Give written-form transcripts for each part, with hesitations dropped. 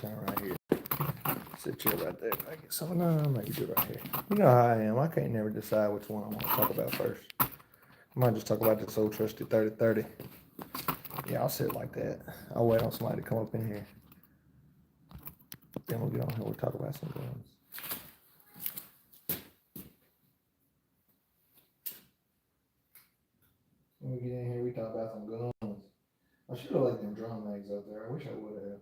kind of right here. Sit you right there. I get some. No, maybe do it right here. You know how I am. I can't never decide which one I want to talk about first. I might just talk about this old trusty 30-30. Yeah, I'll sit like that. I'll wait on somebody to come up in here. Then we'll get on here. We'll talk about some guns. When we get in here, we talk about some guns. I should have left them drum mags up there. I wish I would have.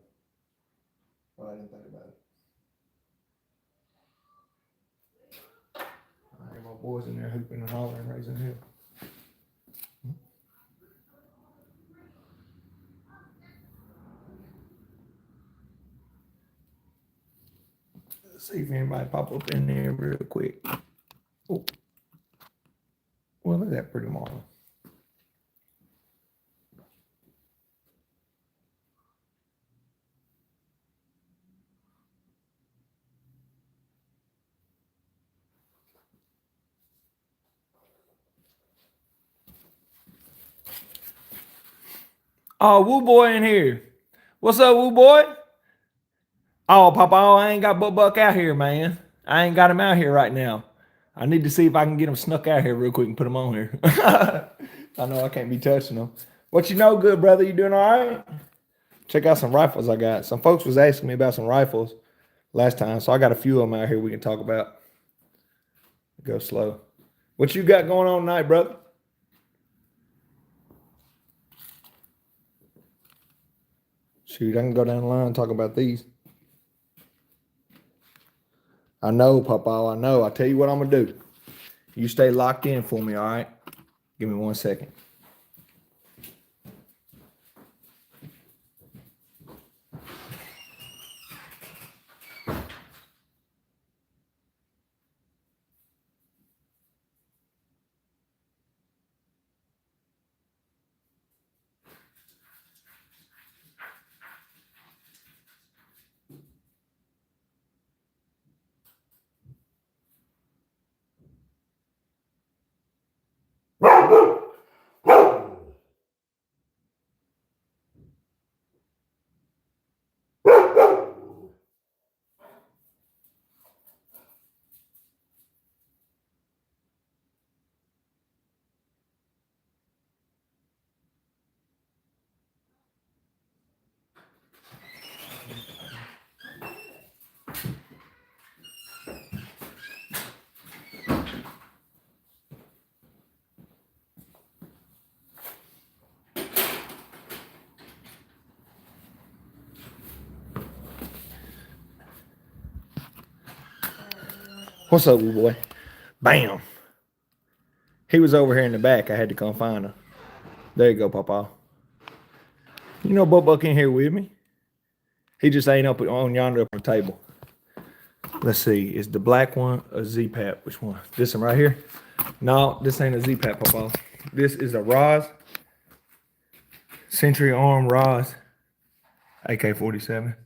But I didn't think about it. I hear my boys in there hooping and hollering, raising hell. Let's see if anybody pop up in there real quick. Oh. Well, look at that pretty model. Oh, Woo Boy in here. What's up, Woo Boy? Oh, Papa, I ain't got Buck out here, man. I ain't got him out here right now. I need to see if I can get him snuck out here real quick and put him on here. I know I can't be touching him. What you know, good brother? You doing all right? Check out some rifles I got. Some folks was asking me about some rifles last time, so I got a few of them out here we can talk about. Go slow. What you got going on tonight, brother? Shoot, I can go down the line and talk about these. I know, Papa, I know. I'll tell you what I'm going to do. You stay locked in for me, all right? Give me 1 second. What's up, little boy? Bam. He was over here in the back. I had to come find him. There you go, Papa. You know Buck in here with me. He just ain't up on yonder up on the table. Let's see. Is the black one a Z-Pap? Which one? This one right here? No, this ain't a Z-Pap, Papa. This is a Roz. Century Arm Roz. AK-47.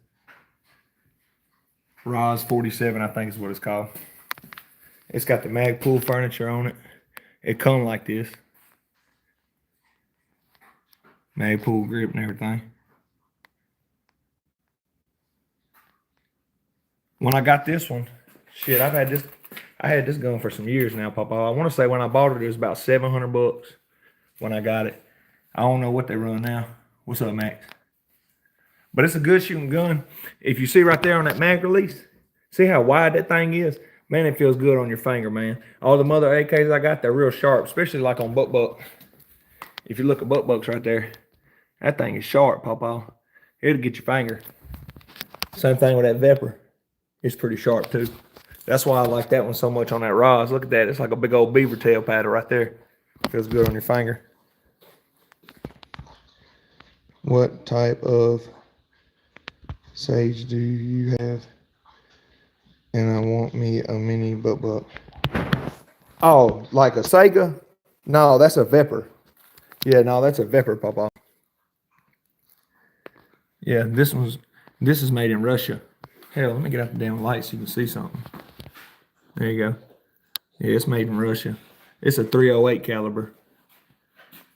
Roz 47, I think is what it's called. It's got the Magpul furniture on it. It come like this. Magpul grip and everything. When I got this one, shit, I had this gun for some years now, Papa. I want to say when I bought it, it was about $700 when I got it. I don't know what they run now. What's up, Max? But it's a good shooting gun. If you see right there on that mag release, see how wide that thing is? Man, it feels good on your finger, man. All the mother AKs I got, they're real sharp, especially like on Buck. If you look at Bucks right there, that thing is sharp, Papa. It'll get your finger. Same thing with that Vepr. It's pretty sharp, too. That's why I like that one so much on that Roz. Look at that. It's like a big old beaver tail paddle right there. Feels good on your finger. What type of sage do you have? And I want me a mini Buck. Oh, like a Sega? No, that's a Vepr. Yeah, no, that's a Vepr, Papa. Yeah, this is made in Russia. Hell, let me get out the damn light so you can see something. There you go. Yeah, it's made in Russia. It's a 308 caliber.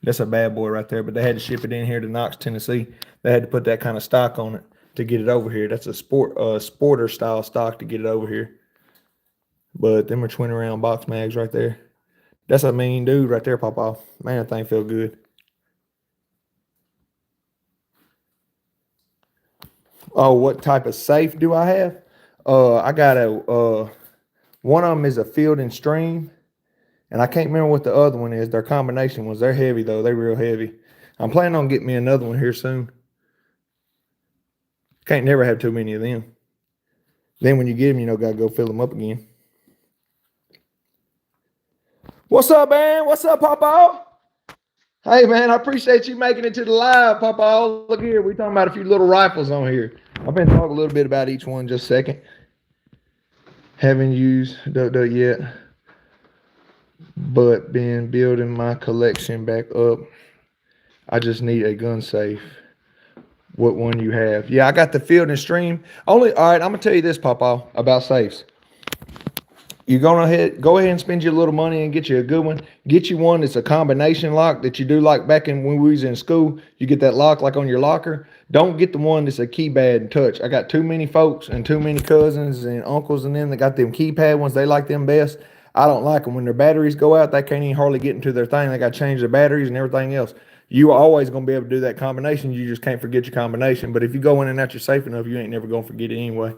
That's a bad boy right there, but they had to ship it in here to Knox, Tennessee. They had to put that kind of stock on it. to get it over here. That's a sporter style stock to get it over here. But them are 20 round box mags right there. That's a mean dude right there, Papa. Man, that thing feel good. Oh, what type of safe do I have? I got a one of them is a Field and Stream, and I can't remember what the other one is. Their combination ones. They're heavy though. They're real heavy. I'm planning on getting me another one here soon. Can't never have too many of them. Then when you get them, gotta go fill them up again. What's up, man? What's up, Papa? Hey, man, I appreciate you making it to the live, Papa. Look here, we talking about a few little rifles on here. I've been talking a little bit about each one. Just a second. Haven't used Duck yet, but been building my collection back up. I just need a gun safe. What one you have? Yeah, I got the Field and Stream. All right, I'm gonna tell you this, Papa, about safes. You're gonna go ahead and spend your little money and get you a good one. Get you one that's a combination lock that you do like back in when we was in school. You get that lock like on your locker. Don't get the one that's a keypad and touch. I got too many folks and too many cousins and uncles and them that got them keypad ones. They like them best. I don't like them. When their batteries go out, they can't even hardly get into their thing. They got to change their batteries and everything else. You are always going to be able to do that combination. You just can't forget your combination. But if you go in and out, you're safe enough, you ain't never going to forget it anyway.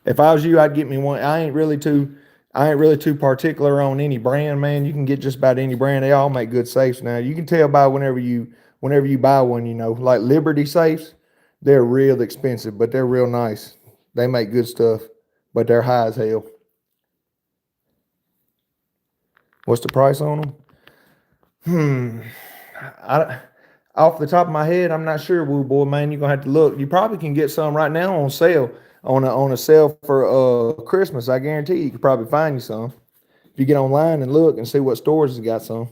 If I was you, I'd get me one. I ain't really too particular on any brand, man. You can get just about any brand. They all make good safes now. You can tell by whenever you buy one, like Liberty safes, they're real expensive, but they're real nice. They make good stuff, but they're high as hell. What's the price on them? Off the top of my head, I'm not sure, Woo Boy, man. You're gonna have to look. You probably can get some right now on sale. On a sale for Christmas. I guarantee you could probably find you some. If you get online and look and see what stores has got some.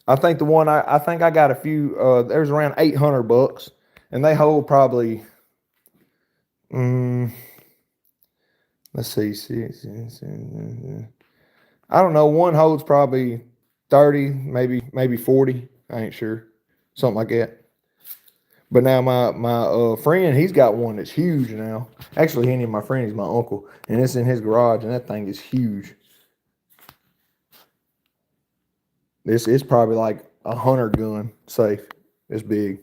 I think the one I think I got a few, there's around $800, and they hold probably let's see, I don't know, one holds probably 30, maybe 40. I ain't sure. Something like that. But now my friend, he's got one that's huge now. Actually, any of my friends, my uncle, and it's in his garage, and that thing is huge. This is probably like a hunter gun safe. It's big.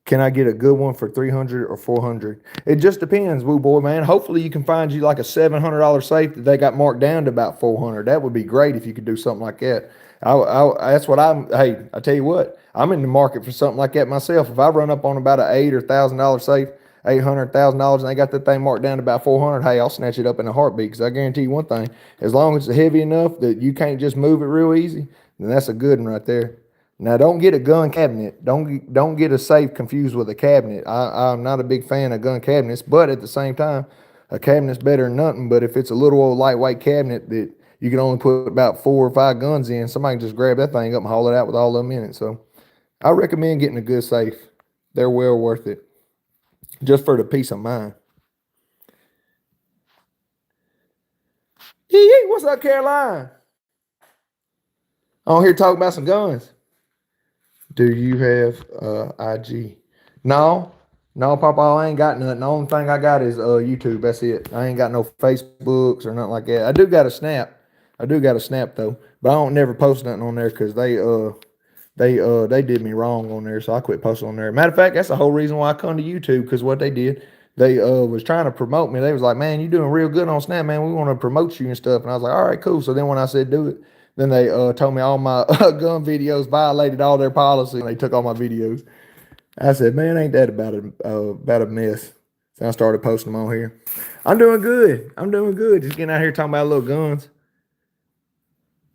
Can I get a good one for 300 or 400? It just depends, Woo Boy, man. Hopefully you can find you like a $700 safe that they got marked down to about 400. That would be great if you could do something like that. That's what hey, I tell you what, I'm in the market for something like that myself. If I run up on about an $8,000 or $1,000 safe, $800,000, and they got that thing marked down to about 400, hey, I'll snatch it up in a heartbeat. Because I guarantee you one thing, as long as it's heavy enough that you can't just move it real easy, then that's a good one right there. Now, don't get a gun cabinet. Don't get a safe confused with a cabinet. I'm not a big fan of gun cabinets, but at the same time, a cabinet's better than nothing. But if it's a little old lightweight cabinet that you can only put about 4 or 5 guns in, somebody can just grab that thing up and haul it out with all of them in it. So I recommend getting a good safe. They're well worth it, just for the peace of mind. Yee, what's up, Caroline? On here talking about some guns. Do you have IG? No, Papa, I ain't got nothing. The only thing I got is YouTube. That's it. I ain't got no Facebooks or nothing like that. I do got a Snap. Though, but I don't never post nothing on there because they did me wrong on there, so I quit posting on there. Matter of fact, that's the whole reason why I come to YouTube, because what they did, they was trying to promote me. They was like, man, you doing real good on Snap, man. We want to promote you and stuff. And I was like, all right, cool. So then when I said do it, then they told me all my gun videos violated all their policy, and they took all my videos. I said, man, ain't that about a mess? So I started posting them on here. I'm doing good. Just getting out here talking about little guns.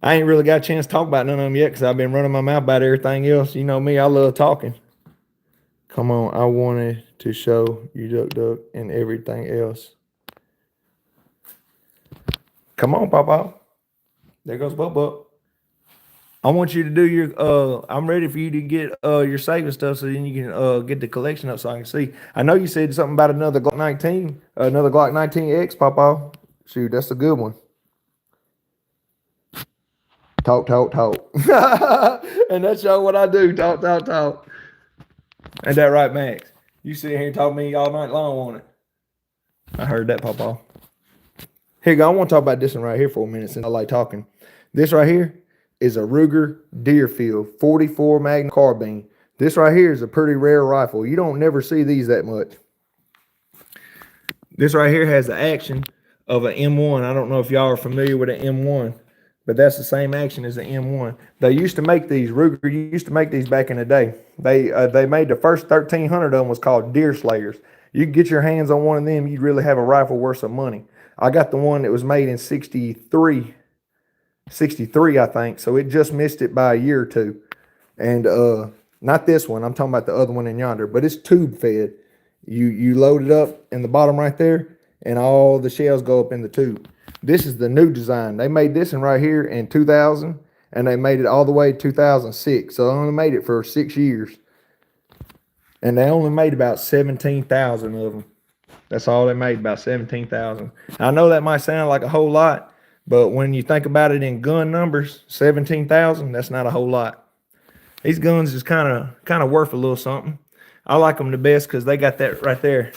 I ain't really got a chance to talk about none of them yet because I've been running my mouth about everything else. You know me, I love talking. Come on, I wanted to show you Duck and everything else. Come on, Papa. There goes Bubba. I want you to do your I'm ready for you to get your saving stuff so then you can get the collection up so I can see. I know you said something about another Glock 19, another Glock 19X, Papa. Shoot, that's a good one. Talk, talk, talk. And that's y'all what I do. Talk, talk, talk. Ain't that right, Max? You sit here and talk to me all night long on it. I heard that, Papa. Here you go. I want to talk about this one right here for a minute since I like talking. This right here is a Ruger Deerfield 44 Magnum carbine. This right here is a pretty rare rifle. You don't never see these that much. This right here has the action of an M1. I don't know if y'all are familiar with an M1, but that's the same action as an M1. They used to make these, Ruger used to make these back in the day. They made the first 1,300 of them was called Deer Slayers. You could get your hands on one of them, you'd really have a rifle worth some money. I got the one that was made in 63, I think, so it just missed it by a year or two. And not this one, I'm talking about the other one in yonder, but it's tube fed. You load it up in the bottom right there, and all the shells go up in the tube. This is the new design. They made this one right here in 2000, and they made it all the way to 2006. So they only made it for 6 years. And they only made about 17,000 of them. That's all they made, about 17,000. I know that might sound like a whole lot, but when you think about it in gun numbers, 17,000, that's not a whole lot. These guns is kind of worth a little something. I like them the best because they got that right there.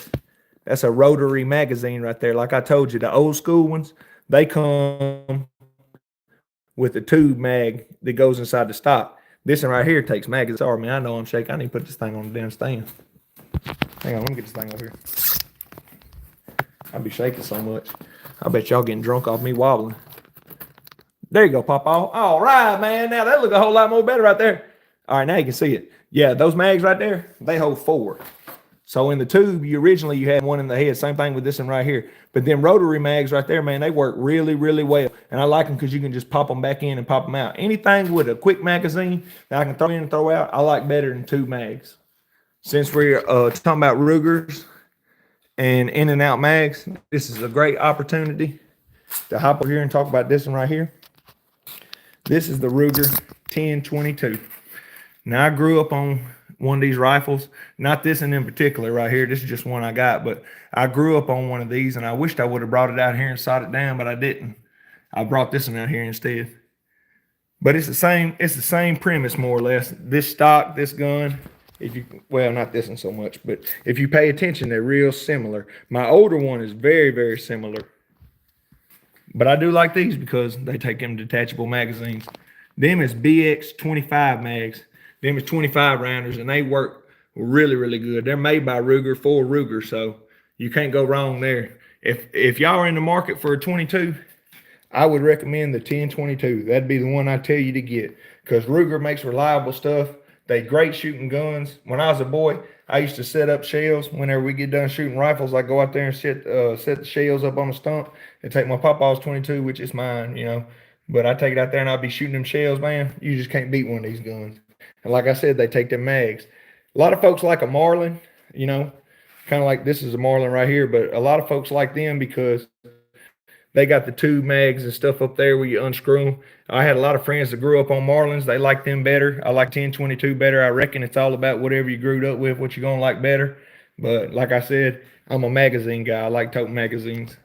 That's a rotary magazine right there. Like I told you, the old school ones, they come with a tube mag that goes inside the stock. This one right here takes magazines. Sorry, man, I know I'm shaking. I need to put this thing on the damn stand. Hang on, let me get this thing over here. I'll be shaking so much. I bet y'all getting drunk off me wobbling. There you go, Papa. All right, man. Now that look a whole lot more better right there. All right, now you can see it. Yeah, those mags right there, they hold 4. So in the tube, originally you had one in the head. Same thing with this one right here. But them rotary mags right there, man, they work really, really well. And I like them because you can just pop them back in and pop them out. Anything with a quick magazine that I can throw in and throw out, I like better than 2 mags. Since we're talking about Rugers and in and out mags, this is a great opportunity to hop over here and talk about this one right here. This is the Ruger 1022. Now I grew up on one of these rifles, not this one in particular right here. This is just one I got, but I grew up on one of these, and I wished I would have brought it out here and sawed it down, but I didn't. I brought this one out here instead. But it's the same premise more or less. This stock, this gun, well, not this one so much, but if you pay attention, they're real similar. My older one is very, very similar. But I do like these because they take them detachable magazines. Them is BX25 mags. Them is 25 rounders, and they work really, really good. They're made by Ruger for Ruger, so you can't go wrong there. If y'all are in the market for a 22, I would recommend the 1022. That'd be the one I tell you to get, because Ruger makes reliable stuff. They great shooting guns. When I was a boy, I used to set up shells. Whenever we get done shooting rifles, I go out there and set the shells up on a stump and take my Papa's 22, which is mine, you know. But I take it out there and I'll be shooting them shells, man. You just can't beat one of these guns. And like I said, they take them mags. A lot of folks like a Marlin, you know, kind of like this is a Marlin right here, but a lot of folks like them because they got the 2 mags and stuff up there where you unscrew them. I had a lot of friends that grew up on Marlins. They like them better. I like 1022 better. I reckon it's all about whatever you grew up with, what you're going to like better. But like I said, I'm a magazine guy. I like toting magazines.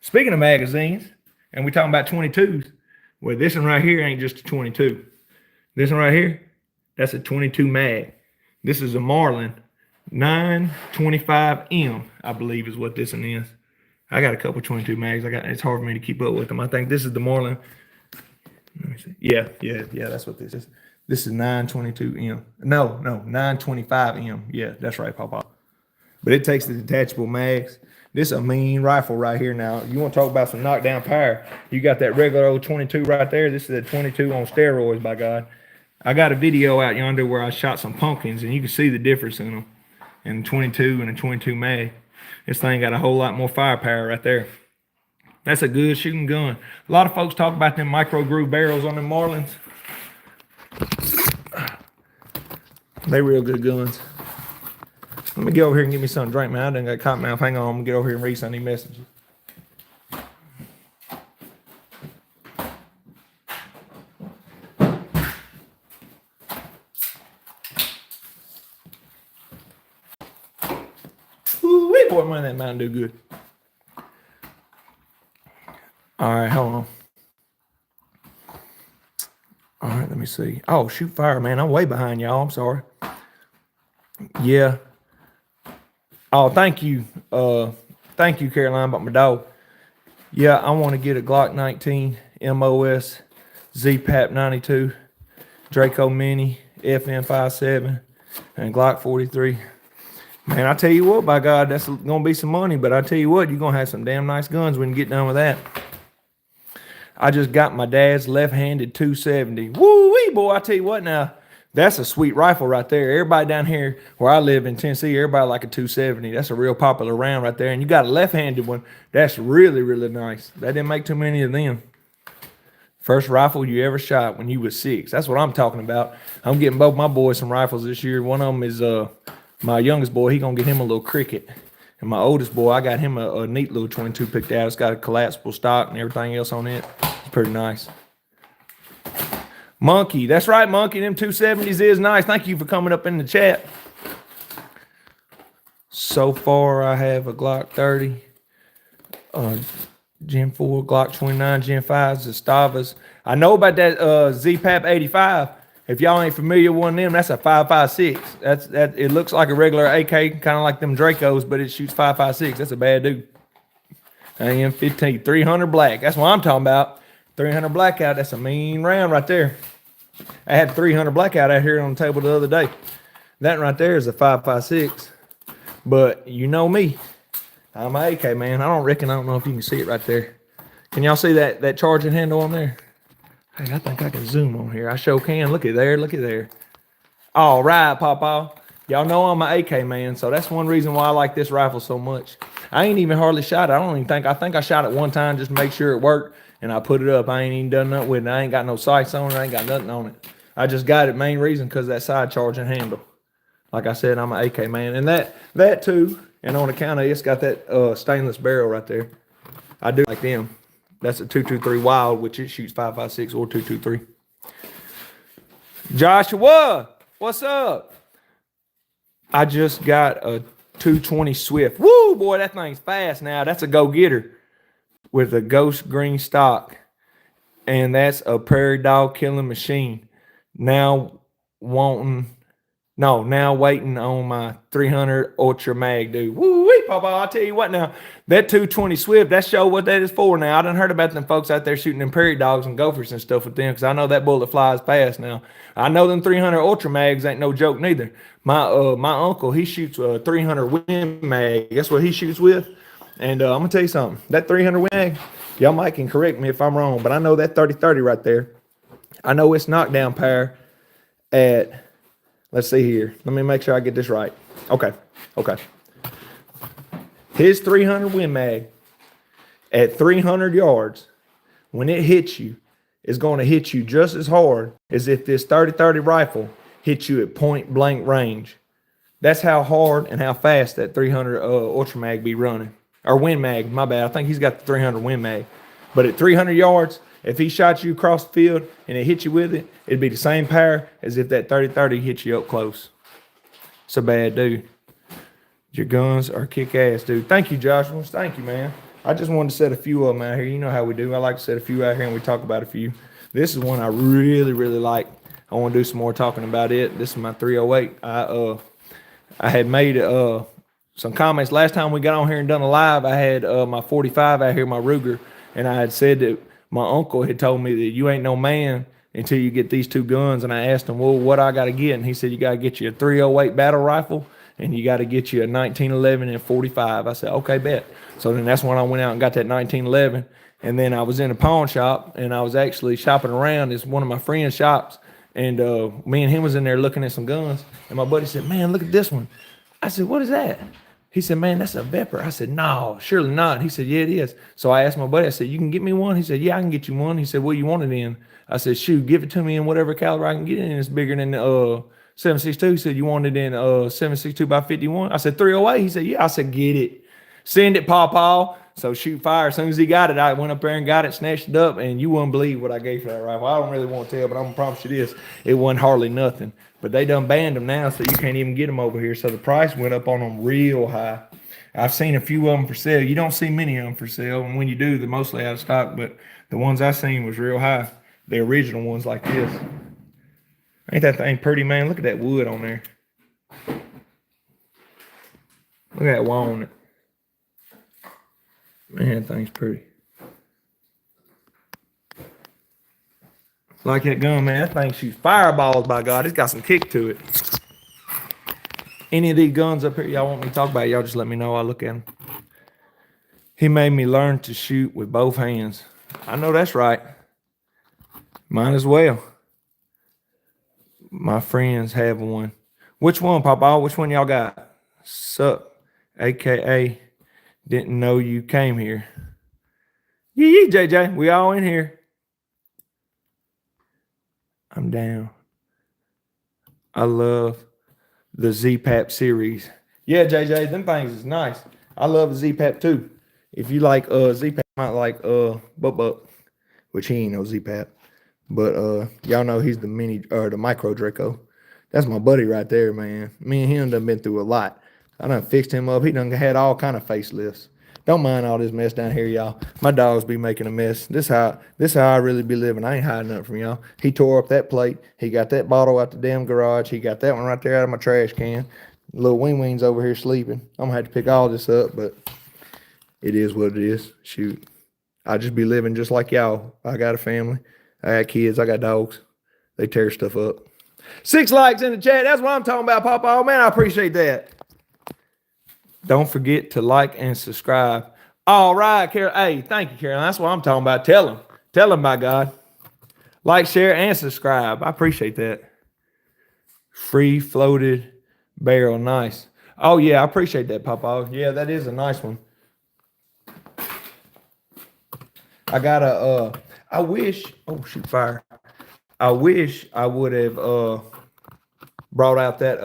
Speaking of magazines, and we're talking about 22s, well, this one right here ain't just a 22. This one right here, that's a 22 mag. This is a Marlin 925M, I believe is what this one is. I got a couple 22 mags. It's hard for me to keep up with them. I think this is the Marlin. Let me see. Yeah, that's what this is. This is 922M. No, 925M. Yeah, that's right, Papa. But it takes the detachable mags. This is a mean rifle right here now. You want to talk about some knockdown power. You got that regular old 22 right there. This is a 22 on steroids, by God. I got a video out yonder where I shot some pumpkins, and you can see the difference in them. And 22 and a 22 mag. This thing got a whole lot more firepower right there. That's a good shooting gun. A lot of folks talk about them micro groove barrels on them Marlins. They real good guns. Let me get over here and get me something to drink, man. I done got cotton mouth. Hang on, I'm gonna get over here and read some of these messages. Ooh, boy, man, that Mountain Dew good. All right, hold on. see. Oh, shoot fire, man. I'm way behind y'all. I'm sorry. Yeah. Oh, thank you. Thank you, Caroline, about my dog. Yeah, I want to get a Glock 19 MOS ZPAP 92 Draco Mini FN 57 and Glock 43. Man, I tell you what, by God, that's gonna be some money. But I tell you what, you're gonna have some damn nice guns when you get done with that. I just got my dad's left-handed 270. Woo-wee, boy! I tell you what, now that's a sweet rifle right there. Everybody down here where I live in Tennessee, everybody like a 270. That's a real popular round right there. And you got a left-handed one. That's really, really nice. That didn't make too many of them. First rifle you ever shot when you was 6. That's what I'm talking about. I'm getting both my boys some rifles this year. One of them is my youngest boy. He gonna get him a little cricket. And my oldest boy, I got him a neat little 22 picked out. It's got a collapsible stock and everything else on it. It's pretty nice. Monkey, that's right, Monkey. Them 270s is nice. Thank you for coming up in the chat. So far, I have a Glock 30, Gen 4, Glock 29, Gen 5s, the Stavas. I know about that ZPAP 85. If y'all ain't familiar with one of them, that's a 5.56. That it looks like a regular AK, kind of like them Dracos, but it shoots 5.56. That's a bad dude. AM 15, 300 black. That's what I'm talking about. 300 blackout. That's a mean round right there. I had 300 blackout out here on the table the other day. That right there is a 5.56. But you know me, I'm an AK man. I don't know if you can see it right there. Can y'all see that charging handle on there? Hey, I think I can zoom on here. I sure can. Look at there. Look at there. All right, Papa. Y'all know I'm an AK man, so that's one reason why I like this rifle so much. I ain't even hardly shot it. I think I shot it one time just to make sure it worked, and I put it up. I ain't even done nothing with it. I ain't got no sights on it. I ain't got nothing on it. I just got it main reason because that side charging handle. Like I said, I'm an AK man. And that too, and on account of it's got that stainless barrel right there. I do like them. That's a 223 Wild, which it shoots 5.56 or 223. Joshua, what's up? I just got a 220 Swift. Woo, boy, that thing's fast now. That's a go-getter with a ghost green stock. And that's a prairie dog killing machine. Now waiting on my 300 Ultra Mag, dude. Woo-wee, Papa, I'll tell you what now. That 220 Swift, that show what that is for now. I done heard about them folks out there shooting them prairie dogs and gophers and stuff with them because I know that bullet flies fast now. I know them 300 Ultra Mags ain't no joke neither. My uncle, he shoots a 300 Win Mag. That's what he shoots with. And I'm going to tell you something. That 300 Win Mag, y'all might can correct me if I'm wrong, but I know that 30-30 right there. I know it's knockdown power at... Let's see here. Let me make sure I get this right. Okay. His 300 Win Mag at 300 yards, when it hits you, is going to hit you just as hard as if this 30-30 rifle hits you at point blank range. That's how hard and how fast that 300 Ultra Mag be running. Or Win Mag, my bad. I think he's got the 300 Win Mag. But at 300 yards, if he shot you across the field and it hit you with it, it'd be the same power as if that 30-30 hit you up close. It's a bad dude. Your guns are kick-ass, dude. Thank you, Joshua. Thank you, man. I just wanted to set a few of them out here. You know how we do. I like to set a few out here and we talk about a few. This is one I really, really like. I want to do some more talking about it. This is my 308. I had made some comments. Last time we got on here and done a live, I had my 45 out here, my Ruger, and I had said that my uncle had told me that you ain't no man until you get these two guns. And I asked him, well, what I got to get? And he said, you got to get you a 308 battle rifle and you got to get you a 1911 and 45. I said, okay, bet. So then that's when I went out and got that 1911. And then I was in a pawn shop and I was actually shopping around. It's one of my friend's shops. And me and him was in there looking at some guns. And my buddy said, man, look at this one. I said, what is that? He said, man, that's a Vepr. I said, no, surely not. He said, yeah, it is. So I asked my buddy, I said, you can get me one? He said, yeah, I can get you one. He said, what do you want it in? I said, shoot, give it to me in whatever caliber I can get it in. It's bigger than 7.62. He said, you want it in 7.62 by 51? I said, 308. He said, yeah. I said, get it. Send it, Paw. So shoot fire. As soon as he got it, I went up there and got it, snatched it up, and you wouldn't believe what I gave for that rifle. I don't really want to tell, but I'm going to promise you this. It wasn't hardly nothing. But they done banned them now, so you can't even get them over here. So the price went up on them real high. I've seen a few of them for sale. You don't see many of them for sale, and when you do, they're mostly out of stock. But the ones I seen was real high. The original ones like this. Ain't that thing pretty, man? Look at that wood on there. Look at that wall on it. Man, that thing's pretty. Like that gun, man. That thing shoots fireballs, by God. It's got some kick to it. Any of these guns up here y'all want me to talk about, y'all just let me know. I'll look at them. He made me learn to shoot with both hands. I know that's right. Mine as well. My friends have one. Which one, Papa? Which one y'all got? Sup, AKA didn't know you came here. Yee, JJ. We all in here. I'm down. I love the Z-Pap series. Yeah, JJ, them things is nice. I love Z-Pap too. If you like Z-Pap, you might like Buck, which he ain't no Z-Pap. But y'all know he's the mini or the micro Draco. That's my buddy right there, man. Me and him done been through a lot. I done fixed him up. He done had all kind of facelifts. Don't mind all this mess down here, y'all. My dogs be making a mess. This how I really be living. I ain't hiding nothing from y'all. He tore up that plate. He got that bottle out the damn garage. He got that one right there out of my trash can. Little wing's over here sleeping. I'm gonna have to pick all this up, but it is what it is. Shoot. I just be living just like y'all. I got a family. I got kids. I got dogs. They tear stuff up. 6 likes in the chat. That's what I'm talking about, Papa. Oh, man, I appreciate that. Don't forget to like and subscribe. All right, Carol. Hey, thank you, Carolyn. That's what I'm talking about. Tell them. Tell them, by God. Like, share, and subscribe. I appreciate that. Free floated barrel. Nice. Oh, yeah, I appreciate that, Papa. Yeah, that is a nice one. I got a, I wish, oh, shoot, fire. I wish I would have brought out that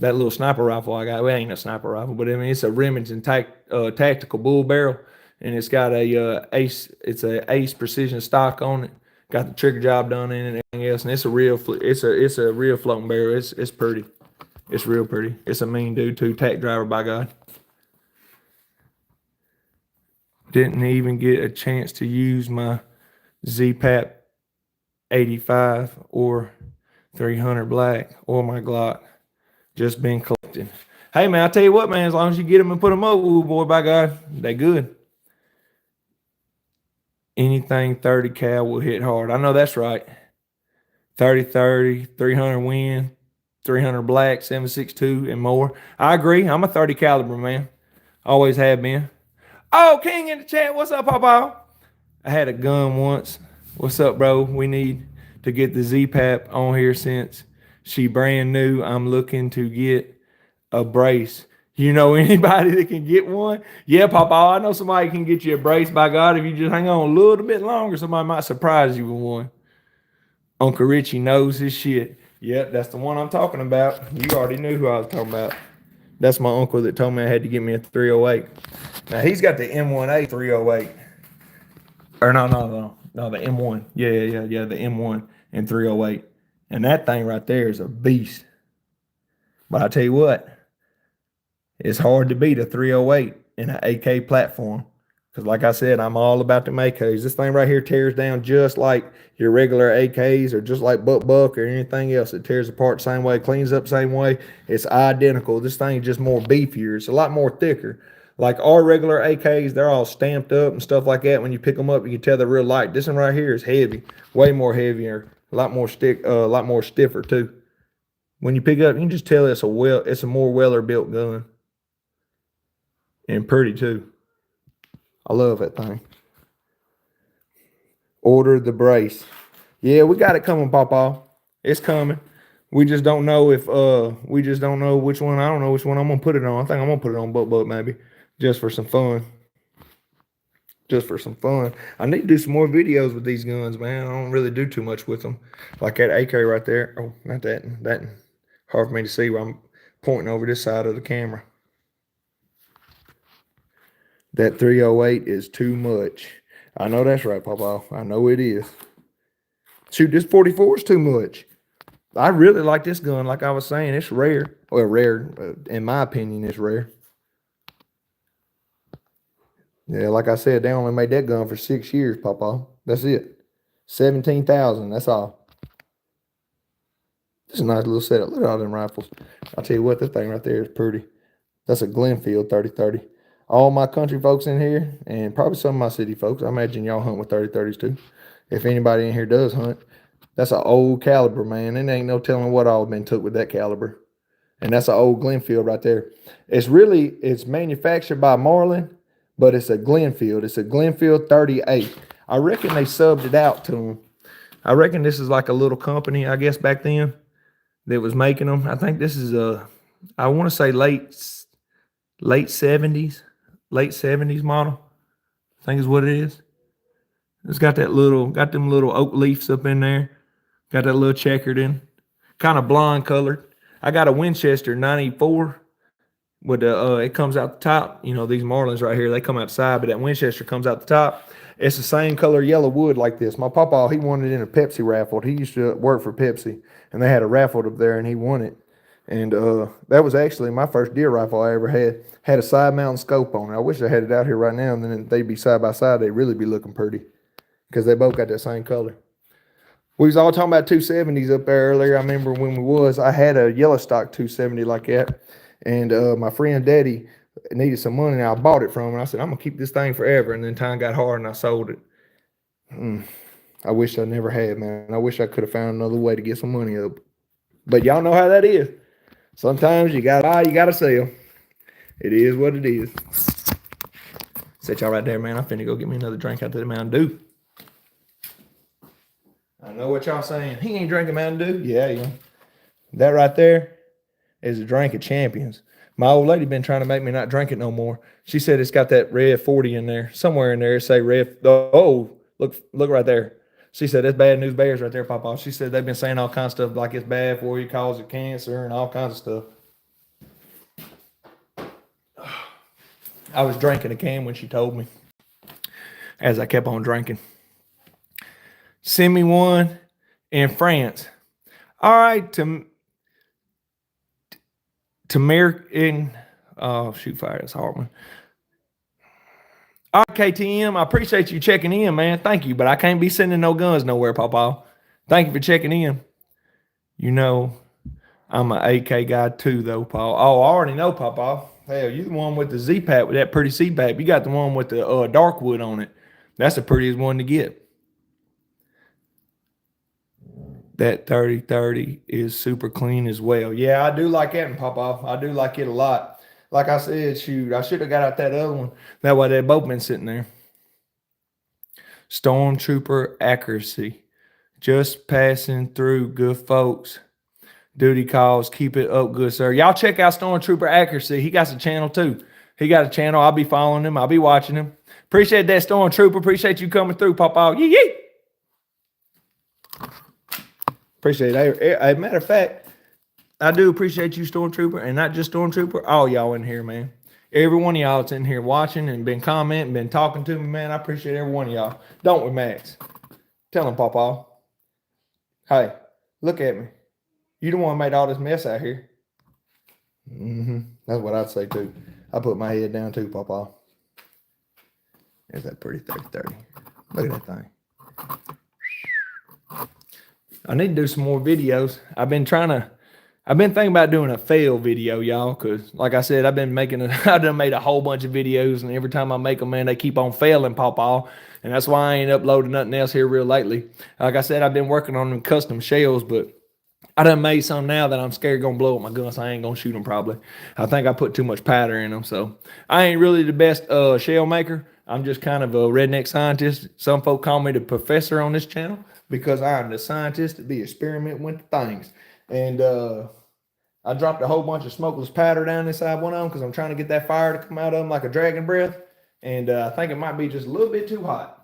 little sniper rifle I got. Well, it ain't a sniper rifle, but I mean it's a Remington tactical bull barrel, and it's got a It's a Ace precision stock on it. Got the trigger job done in it and everything else, and it's a real floating barrel. It's pretty. It's real pretty. It's a mean dude too. Tack driver, by God. Didn't even get a chance to use my Z-Pap 85 or 300 black or my Glock. Just been collecting. Hey, man, I tell you what, man, as long as you get them and put them up, ooh, boy, by God, they good. Anything 30 cal will hit hard. I know that's right. 30, 300 win, 300 black, 7.62 and more. I agree. I'm a 30 caliber, man. Always have been. Oh, King in the chat. What's up, Papa? I had a gun once. What's up, bro? We need to get the Z-Pap on here since she brand new. I'm looking to get a brace. You know anybody that can get one? Yeah, Papa, I know somebody can get you a brace, by God. If you just hang on a little bit longer, somebody might surprise you with one. Uncle Richie knows his shit. Yep, that's the one I'm talking about. You already knew who I was talking about. That's my uncle that told me I had to get me a 308. Now, he's got the M1A 308. Or no, the M1. Yeah, the M1 and 308. And that thing right there is a beast. But I tell you what, it's hard to beat a 308 in an AK platform. Because like I said, I'm all about the AKs. This thing right here tears down just like your regular AKs or just like Buck or anything else. It tears apart the same way, cleans up the same way. It's identical. This thing is just more beefier. It's a lot more thicker. Like our regular AKs, they're all stamped up and stuff like that. When you pick them up, you can tell they're real light. This one right here is heavy, way more heavier, a lot more stiffer too. When you pick it up, you can just tell it's a more weller built gun, and pretty too. I love that thing. Order the brace. Yeah, we got it coming, Papa. It's coming. We just don't know if we just don't know which one. I don't know which one I'm gonna put it on. I think I'm gonna put it on Buck maybe. Just for some fun. Just for some fun. I need to do some more videos with these guns, man. I don't really do too much with them. Like that AK right there. Oh, not that. That hard for me to see while I'm pointing over this side of the camera. That 308 is too much. I know that's right, Papa. I know it is. Shoot, this 44 is too much. I really like this gun. Like I was saying, it's rare. Well, rare. In my opinion, it's rare. Yeah, like I said, they only made that gun for 6 years, Papa. That's it. 17,000. That's all. This is a nice little setup. Look at all them rifles. I'll tell you what, this thing right there is pretty. That's a Glenfield 30-30. All my country folks in here, and probably some of my city folks, I imagine y'all hunt with 30-30s too. If anybody in here does hunt, that's an old caliber, man. There ain't no telling what all been took with that caliber. And that's an old Glenfield right there. It's manufactured by Marlin, but it's a Glenfield. It's a Glenfield 38. I reckon they subbed it out to them. I reckon this is like a little company, I guess, back then that was making them. I think this is I want to say late 70s model. I think is what it is. It's got them little oak leaves up in there. Got that little checkered in, kind of blonde colored. I got a Winchester 94 with the it comes out the top. You know, these Marlins right here, they come out the side, but that Winchester comes out the top. It's the same color yellow wood like this. My papa, he won it in a Pepsi raffle. He used to work for Pepsi, and they had a raffle up there, and he won it. And that was actually my first deer rifle I ever had. Had a side mounting scope on it. I wish I had it out here right now, and then they'd be side by side. They'd really be looking pretty because they both got that same color. We was all talking about 270s up there earlier. I remember when I had a yellow stock 270 like that, and my friend Daddy needed some money, and I bought it from him. And I said, I'm gonna keep this thing forever. And then time got hard, and I sold it. I wish I never had, man. I wish I could have found another way to get some money up. But y'all know how that is. Sometimes you gotta buy, you gotta sell. It is what it is. Set y'all right there, man. I'm finna go get me another drink out of the Mountain Dew. I know what y'all saying. He ain't drinking Mountain Dew. Yeah. That right there is a drink of champions. My old lady been trying to make me not drink it no more. She said it's got that red 40 in there. Somewhere in there it say red. Oh, look right there. She said that's bad news bears right there, Papa. She said they've been saying all kinds of stuff like it's bad for you, causes cancer and all kinds of stuff. I was drinking a can when she told me as I kept on drinking. Send me one in France. All right, to American. Oh, shoot fire. That's a hard one. All right, KTM, I appreciate you checking in, man. Thank you, but I can't be sending no guns nowhere, Papa. Thank you for checking in. You know, I'm an AK guy too, though, Paul. Oh, I already know, Papa. Hell, you the one with the Z-Pack, with that pretty C-Pack. You got the one with the dark wood on it. That's the prettiest one to get. That 30-30 is super clean as well. Yeah, I do like that, Papa. I do like it a lot. Like I said, shoot, I should have got out that other one. That way they've both been sitting there. Stormtrooper accuracy. Just passing through, good folks. Duty calls, keep it up, good sir. Y'all check out Stormtrooper accuracy. He got a channel too. He got a channel. I'll be following him. I'll be watching him. Appreciate that, Stormtrooper. Appreciate you coming through, Papa. Yee. Appreciate it. As a matter of fact, I do appreciate you, Stormtrooper, and not just Stormtrooper, all y'all in here, man. Every one of y'all that's in here watching and been commenting, been talking to me, man. I appreciate every one of y'all. Don't we, Max? Tell him, Papa. Hey, look at me. You the one made all this mess out here. That's what I'd say, too. I put my head down, too, Papa. There's that pretty 30-30. Look at that thing. I need to do some more videos. I've been thinking about doing a fail video, y'all, because like I said, I done made a whole bunch of videos, and every time I make them, man, they keep on failing, Papa. And that's why I ain't uploading nothing else here real lately. Like I said, I've been working on them custom shells, but I done made some now that I'm scared gonna blow up my gun, so I ain't gonna shoot them probably. I think I put too much powder in them, so I ain't really the best shell maker. I'm just kind of a redneck scientist. Some folk call me the professor on this channel because I'm the scientist that be experimenting with things. And I dropped a whole bunch of smokeless powder down inside one of them because I'm trying to get that fire to come out of them like a dragon breath. And I think it might be just a little bit too hot.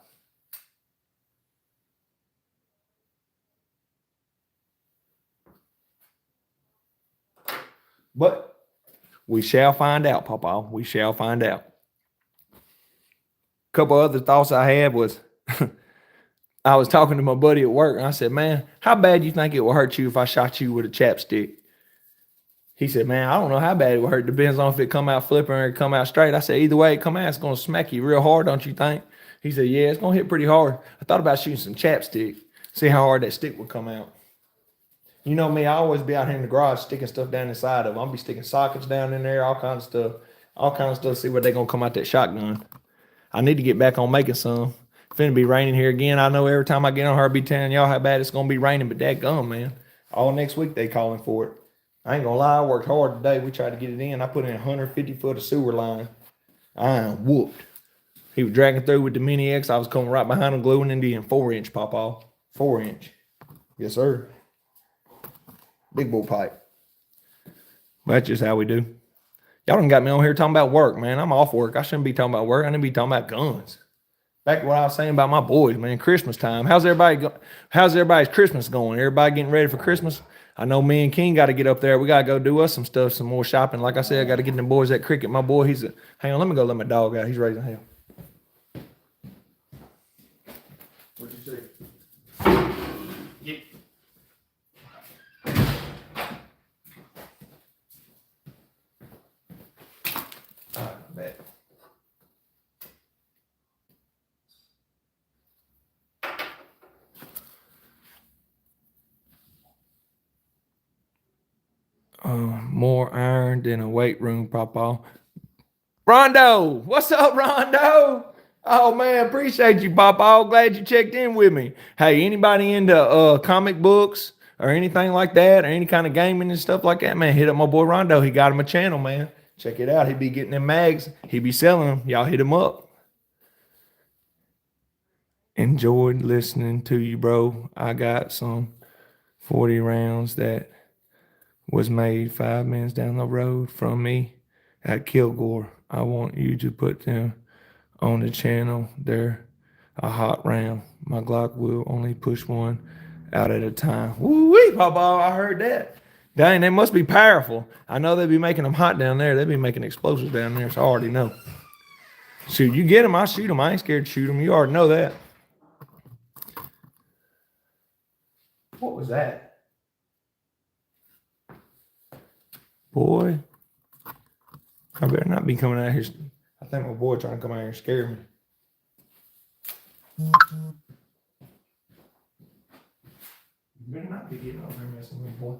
But we shall find out, Papa. We shall find out. A couple other thoughts I had was I was talking to my buddy at work, and I said, man, how bad do you think it will hurt you if I shot you with a chapstick? He said, man, I don't know how bad it will hurt. Depends on if it come out flipping or it come out straight. I said, either way it come out, it's going to smack you real hard, don't you think? He said, yeah, it's going to hit pretty hard. I thought about shooting some chapstick, see how hard that stick would come out. You know me, I always be out here in the garage sticking stuff down inside of them. I'll be sticking sockets down in there, all kinds of stuff. All kinds of stuff, see what they're going to come out that shotgun. I need to get back on making some. Finna be raining here again. I know every time I get on here, I be telling y'all how bad it's going to be raining, but dadgum, man. All next week they calling for it. I ain't going to lie, I worked hard today. We tried to get it in. I put in 150 foot of sewer line. I am whooped. He was dragging through with the Mini X. I was coming right behind him, gluing into him. 4-inch pop off. 4-inch. Yes, sir. Big bull pipe. But that's just how we do. Y'all done got me on here talking about work, man. I'm off work. I shouldn't be talking about work. I need to be talking about guns. Back to what I was saying about my boys, man. Christmas time. How's everybody's Christmas going? Everybody getting ready for Christmas? I know me and King got to get up there. We got to go do us some stuff, some more shopping. Like I said, I got to get them boys at cricket. My boy, hang on, let me go let my dog out. He's raising hell. What'd you say? Yeah. Bet. More iron than a weight room, Papa. Rondo, what's up, Rondo? Oh man, appreciate you, Papa. Glad you checked in with me. Hey, anybody into comic books or anything like that, or any kind of gaming and stuff like that, man, hit up my boy Rondo. He got him a channel, man. Check it out. He be getting them mags. He be selling them. Y'all hit him up. Enjoyed listening to you, bro. I got some 40 rounds that was made 5 minutes down the road from me at Kilgore. I want you to put them on the channel. They're a hot round. My Glock will only push one out at a time. Woo-wee, Papa, I heard that. Dang, they must be powerful. I know they be making them hot down there. They be making explosives down there, so I already know. Shoot, you get them, I shoot them. I ain't scared to shoot them. You already know that. What was that? Boy, I better not be coming out here. I think my boy trying to come out here and scare me. You better not be getting over there messing with me, boy.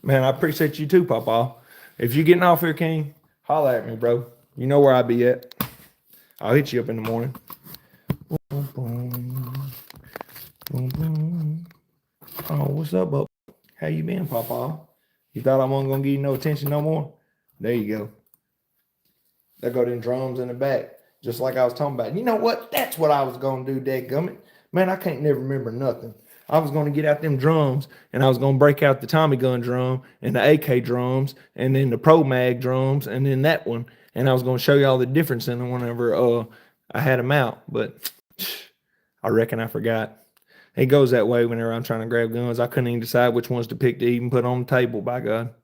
Man, I appreciate you too, Papa. If you getting off here, King, holla at me, bro. You know where I be at. I'll hit you up in the morning. Boom, boom, boom, boom. Oh, what's up, bub? How you been, Papa? You thought I wasn't gonna give you no attention no more? There you go. There go them drums in the back, just like I was talking about. You know what? That's what I was gonna do, dadgummit. Man, I can't never remember nothing. I was gonna get out them drums, and I was gonna break out the Tommy gun drum and the AK drums, and then the Pro Mag drums, and then that one. And I was gonna show you all the difference in them whenever I had them out. But I reckon I forgot. It goes that way whenever I'm trying to grab guns. I couldn't even decide which ones to pick to even put on the table, by God.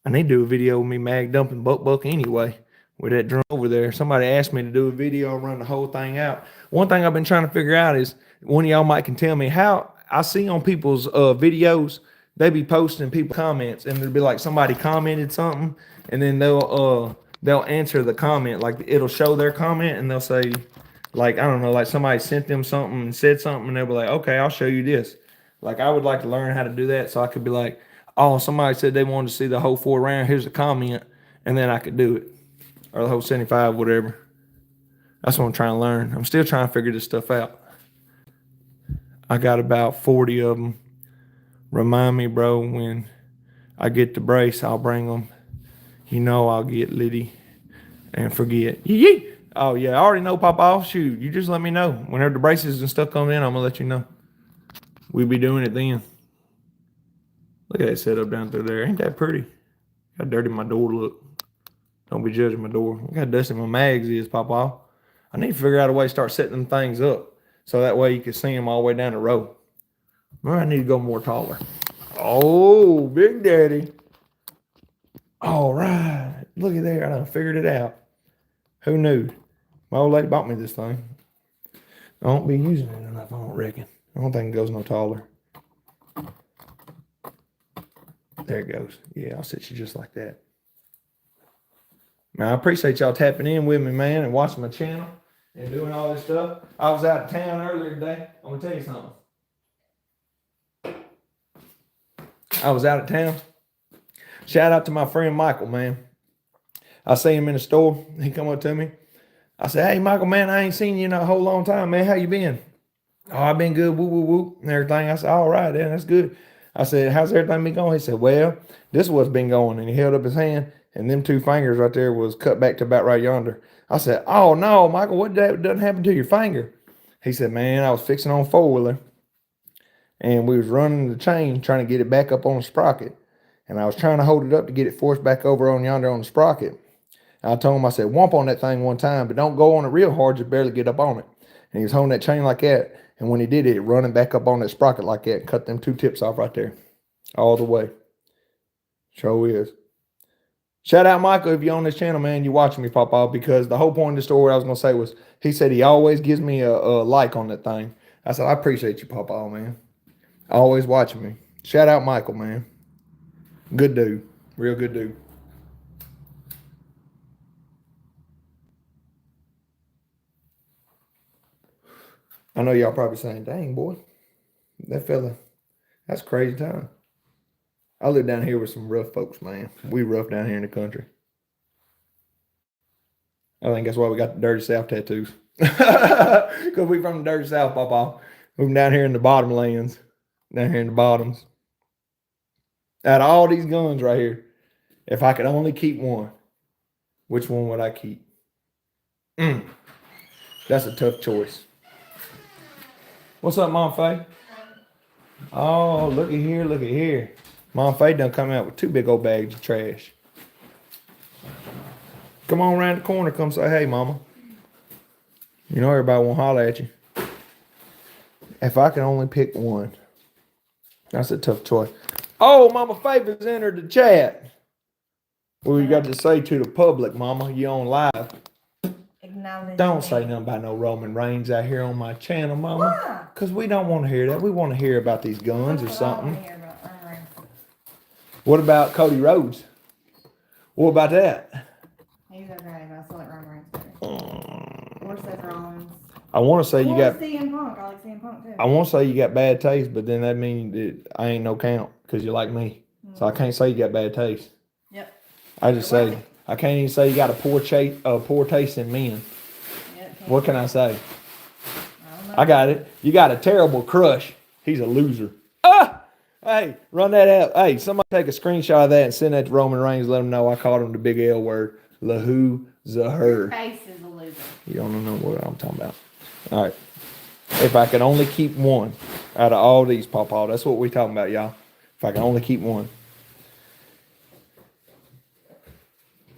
I need to do a video with me mag dumping buck anyway with that drum over there. Somebody asked me to do a video and run the whole thing out. One thing I've been trying to figure out is, one of y'all might can tell me how I see on people's videos, they be posting people comments, and it'll be like somebody commented something, and then they'll answer the comment. Like it'll show their comment and they'll say, like, I don't know, like somebody sent them something and said something, and they'll be like, okay, I'll show you this. Like I would like to learn how to do that, so I could be like, oh, somebody said they wanted to see the whole 4 round. Here's a comment, and then I could do it, or the whole 75, whatever. That's what I'm trying to learn. I'm still trying to figure this stuff out. I got about 40 of them. Remind me, bro, when I get the brace, I'll bring them. You know I'll get litty and forget. Yee! Oh, yeah, I already know, Papa. Shoot, you just let me know. Whenever the braces and stuff come in, I'm going to let you know. We'll be doing it then. Look at that setup down through there. Ain't that pretty? How dirty my door look. Don't be judging my door. Look how dusty my mags is, Papa. I need to figure out a way to start setting them things up, so that way you can see them all the way down the road. Maybe I need to go more taller. Oh, Big Daddy. All right. Look at there. I done figured it out. Who knew? My old lady bought me this thing. I won't be using it enough, I don't reckon. I don't think it goes no taller. There it goes. Yeah, I'll set you just like that. Man, I appreciate y'all tapping in with me, man, and watching my channel. and doing all this stuff. I was out of town earlier today. I'm gonna tell you something. I was out of town. Shout out to my friend Michael, man. I see him in the store. He come up to me. I said, "Hey, Michael, man, I ain't seen you in a whole long time, man. How you been?" "Oh, I've been good, whoop, whoop, whoop, and everything." I said, "All right, then, that's good." I said, "How's everything been going?" He said, "Well, this is what's been going." And he held up his hand, and them two fingers right there was cut back to about right yonder. I said, "Oh, no, Michael, what done happen to your finger?" He said, "Man, I was fixing on four-wheeler, and we was running the chain, trying to get it back up on the sprocket. And I was trying to hold it up to get it forced back over on yonder on the sprocket. I told him, I said, whomp on that thing one time, but don't go on it real hard, just barely get up on it." And he was holding that chain like that. And when he did it, running back up on that sprocket like that, cut them two tips off right there. All the way. Sure is. Shout out Michael if you're on this channel, man. You watching me, Papa, because the whole point of the story I was going to say was he said he always gives me a like on that thing. I said, I appreciate you, Papa, man. Always watching me. Shout out Michael, man. Good dude. Real good dude. I know y'all probably saying, "Dang, boy, that fella, that's crazy time." I live down here with some rough folks, man. We rough down here in the country. I think that's why we got the Dirty South tattoos. Because we from the Dirty South, Papa. We're down here in the bottom lands. Down here in the bottoms. Out of all these guns right here, if I could only keep one, which one would I keep? That's a tough choice. What's up, Mom Faye? Oh, look at here, look at here. Mom Faye done come out with two big old bags of trash. Come on around the corner, come say hey, Mama. You know everybody won't holler at you. If I can only pick one, that's a tough choice. Oh, Mama Favor's entered the chat. What you got to say to the public, Mama? You on live. Don't say nothing about no Roman Reigns out here on my channel, Mama. Because we don't want to hear that. We want to hear about these guns or something. What about Cody Rhodes? What about that? He's okay, but I still like Roman Reigns better. Or Seth Rollins. I want to say you got. CM Punk. I like CM Punk too. I want to say you got bad taste, but then that means that I ain't no count because you're like me. So I can't say you got bad taste. Yep. I just say I can't even say you got a poor taste in men. Yep, what can I say? I got it. You got a terrible crush. He's a loser. Ah! Hey, run that out. Hey, somebody take a screenshot of that and send that to Roman Reigns. Let him know I called him the big L word. Lahu Zahur. Your face is a loser. You don't know what I'm talking about. All right. If I could only keep one out of all these, Pawpaw, that's what we talking about, y'all. If I can only keep one.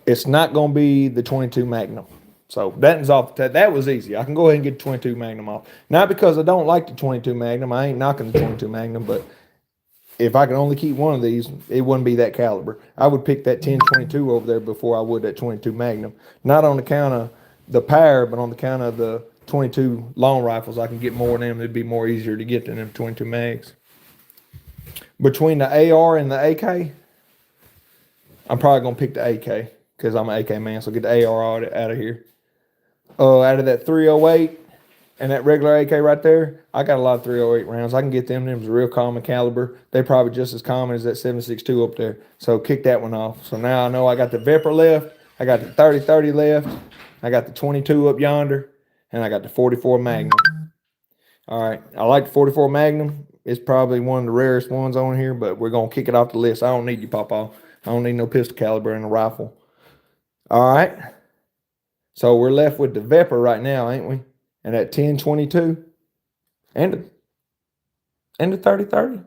It's not going to be the 22 Magnum. So that's off. That was easy. I can go ahead and get the 22 Magnum off. Not because I don't like the 22 Magnum. I ain't knocking the 22 Magnum, but if I could only keep one of these, it wouldn't be that caliber. I would pick that 10-22 over there before I would that 22 Magnum. Not on the count of the power, but on the count of the 22 long rifles. I can get more of them. It'd be more easier to get than them 22 mags. Between the AR and the AK, I'm probably going to pick the AK because I'm an AK man. So get the AR out of here. Out of that 308 and that regular AK right there, I got a lot of 308 rounds. I can get them. Them's real common caliber. They're probably just as common as that 7.62 up there. So kick that one off. So now I know I got the Viper left. I got the 30-30 left. I got the 22 up yonder. And I got the 44 Magnum. All right. I like the 44 Magnum. It's probably one of the rarest ones on here, but we're going to kick it off the list. I don't need you, Pawpaw. I don't need no pistol caliber in a rifle. All right. So we're left with the Viper right now, ain't we? And that 10-22 and the 30-30.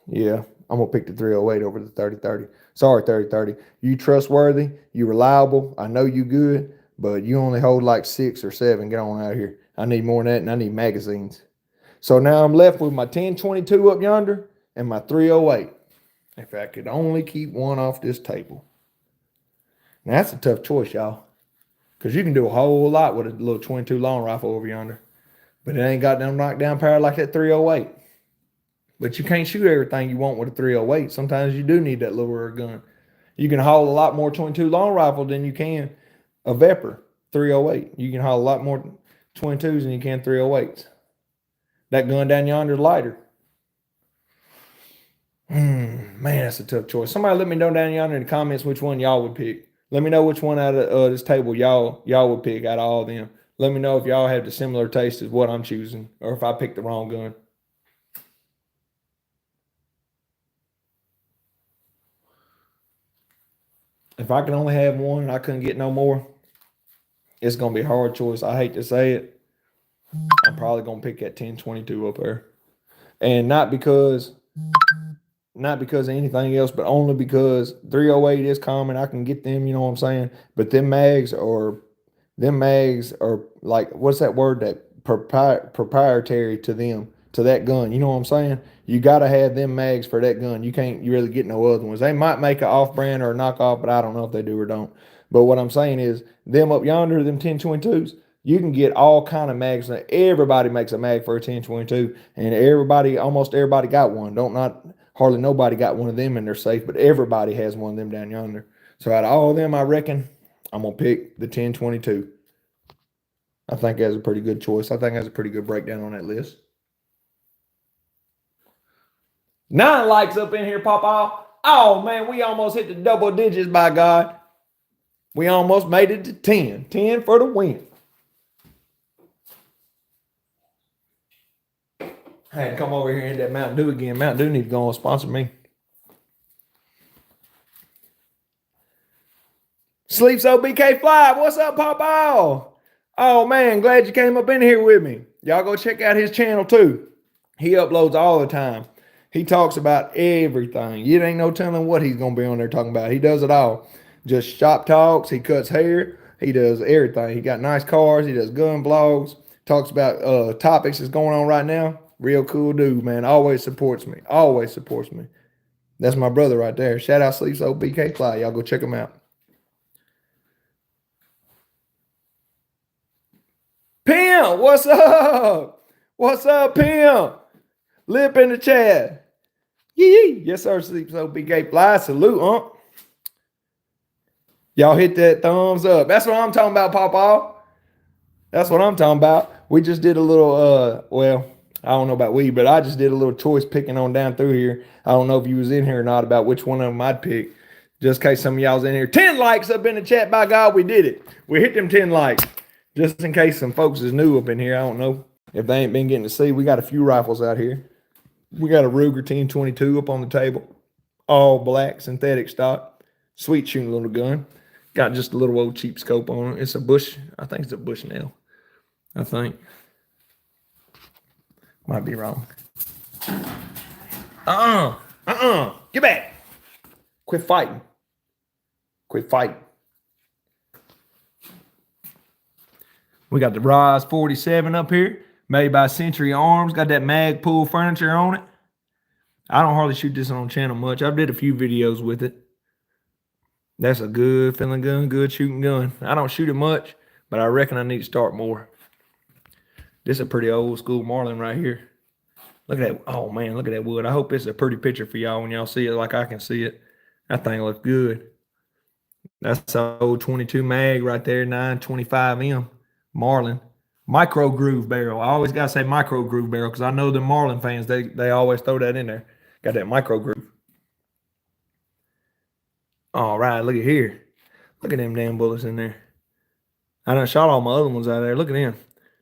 Yeah, I'm going to pick the 308 over the 30-30. Sorry, 30-30. You trustworthy. You reliable. I know you good, but you only hold like 6 or 7. Get on out of here. I need more than that, and I need magazines. So now I'm left with my 10-22 up yonder and my 308. If I could only keep one off this table. Now, that's a tough choice, y'all. Because you can do a whole lot with a little 22 long rifle over yonder. But it ain't got no knockdown power like that 308. But you can't shoot everything you want with a 308. Sometimes you do need that lower gun. You can haul a lot more 22 long rifle than you can a Viper. 308. You can haul a lot more 22s than you can 308s. That gun down yonder is lighter. Man, that's a tough choice. Somebody let me know down yonder in the comments which one y'all would pick. Let me know which one out of this table y'all would pick out of all of them. Let me know if y'all have the similar taste as what I'm choosing, or if I picked the wrong gun. If I could only have one and I couldn't get no more, it's gonna be a hard choice. I hate to say it. I'm probably gonna pick that 1022 up there. And not because of anything else, but only because 308 is common. I can get them, you know what I'm saying? But them mags are like, what's that word, that proprietary to them, to that gun. You know what I'm saying? You got to have them mags for that gun. You really get no other ones. They might make an off-brand or a knockoff, but I don't know if they do or don't. But what I'm saying is, them up yonder, them 1022s, you can get all kind of mags. Everybody makes a mag for a 1022, and almost everybody got one. Hardly nobody got one of them in their safe, but everybody has one of them down yonder. So out of all of them, I reckon I'm going to pick the 1022. I think that's a pretty good choice. I think that's a pretty good breakdown on that list. 9 likes up in here, Papa. Oh, man, we almost hit the double digits, by God. We almost made it to 10. 10 for the win. I had to come over here and hit that Mountain Dew again. Mountain Dew needs to go and sponsor me. Sleep So BK Fly. What's up, Papa? Oh, man, glad you came up in here with me. Y'all go check out his channel, too. He uploads all the time. He talks about everything. You ain't no telling what he's going to be on there talking about. He does it all. Just shop talks. He cuts hair. He does everything. He got nice cars. He does gun vlogs. Talks about topics that's going on right now. Real cool dude, man. Always supports me. Always supports me. That's my brother right there. Shout out Sleep So BK Fly. Y'all go check him out. Pimp, what's up? What's up, Pimp? Lip in the chat. Yee. Yes, sir. Sleep So BK Fly. Salute, huh? Y'all hit that thumbs up. That's what I'm talking about, Papa. That's what I'm talking about. We just did a little, well, I don't know about but I just did a little choice picking on down through here. I don't know if you was in here or not about which one of them I'd pick. Just in case some of y'all's in here. 10 likes up in the chat. By God, we did it. We hit them 10 likes. Just in case some folks is new up in here. I don't know if they ain't been getting to see. We got a few rifles out here. We got a Ruger 1022 up on the table. All black, synthetic stock. Sweet shooting little gun. Got just a little old cheap scope on it. It's a Bush. I think it's a Bushnell. I think. Might be wrong. Get back. Quit fighting. Quit fighting. We got the Rise 47 up here, made by Century Arms. Got that Magpul furniture on it. I don't hardly shoot this on the channel much. I did a few videos with it. That's a good feeling gun, good shooting gun. I don't shoot it much, but I reckon I need to start more. This is a pretty old school Marlin right here. Look at that. Oh, man, look at that wood. I hope it's a pretty picture for y'all when y'all see it like I can see it. That thing looks good. That's an old 22 mag right there, 925M Marlin. Micro groove barrel. I always got to say micro groove barrel because I know the Marlin fans, they always throw that in there. Got that micro groove. All right, look at here. Look at them damn bullets in there. I done shot all my other ones out there. Look at them.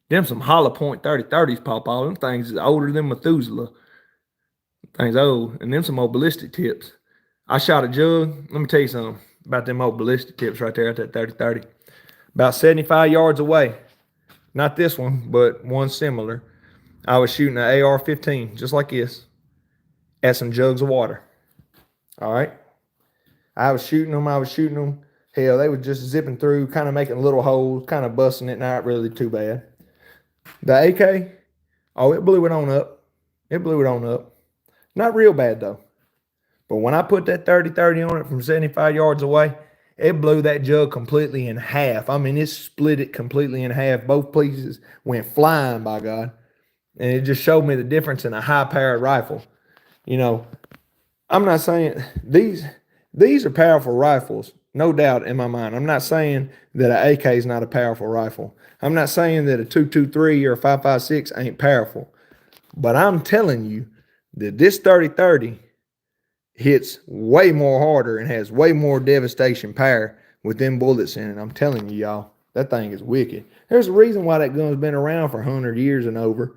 Them some hollow point 30-30s pop all. Them things is older than Methuselah. Things old. And them some old ballistic tips. I shot a jug. Let me tell you something about them old ballistic tips right there at that 30-30. About 75 yards away. Not this one, but one similar. I was shooting an AR-15, just like this, at some jugs of water. All right? I was shooting them. Hell, they were just zipping through, kind of making little holes, kind of busting it, not really too bad. The AK, oh, it blew it on up. Not real bad, though. But when I put that 30-30 on it from 75 yards away, it blew that jug completely in half. I mean, it split it completely in half. Both pieces went flying, by God. And it just showed me the difference in a high-powered rifle. You know, I'm not saying these are powerful rifles. no doubt in my mind. I'm not saying that an AK is not a powerful rifle. I'm not saying that a 223 or a 5.56 ain't powerful. But I'm telling you that this 30-30 hits way more harder and has way more devastation power with them bullets in it. I'm telling you, y'all, that thing is wicked. There's a reason why that gun's been around for 100 years and over.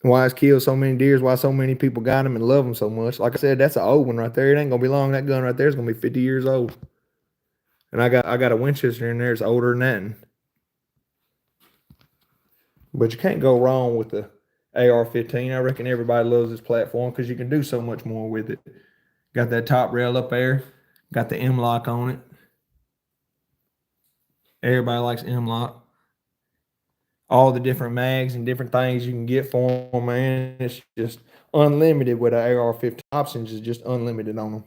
Why it's killed so many deers, why so many people got them and love them so much. Like I said, that's an old one right there. It ain't gonna be long. That gun right there is gonna be 50 years old. And I got a Winchester in there that's older than that. But you can't go wrong with the AR-15. I reckon everybody loves this platform because you can do so much more with it. Got that top rail up there. Got the M-lock on it. Everybody likes M-lock. All the different mags and different things you can get for them, man. It's just unlimited with an AR-15. Options is just unlimited on them.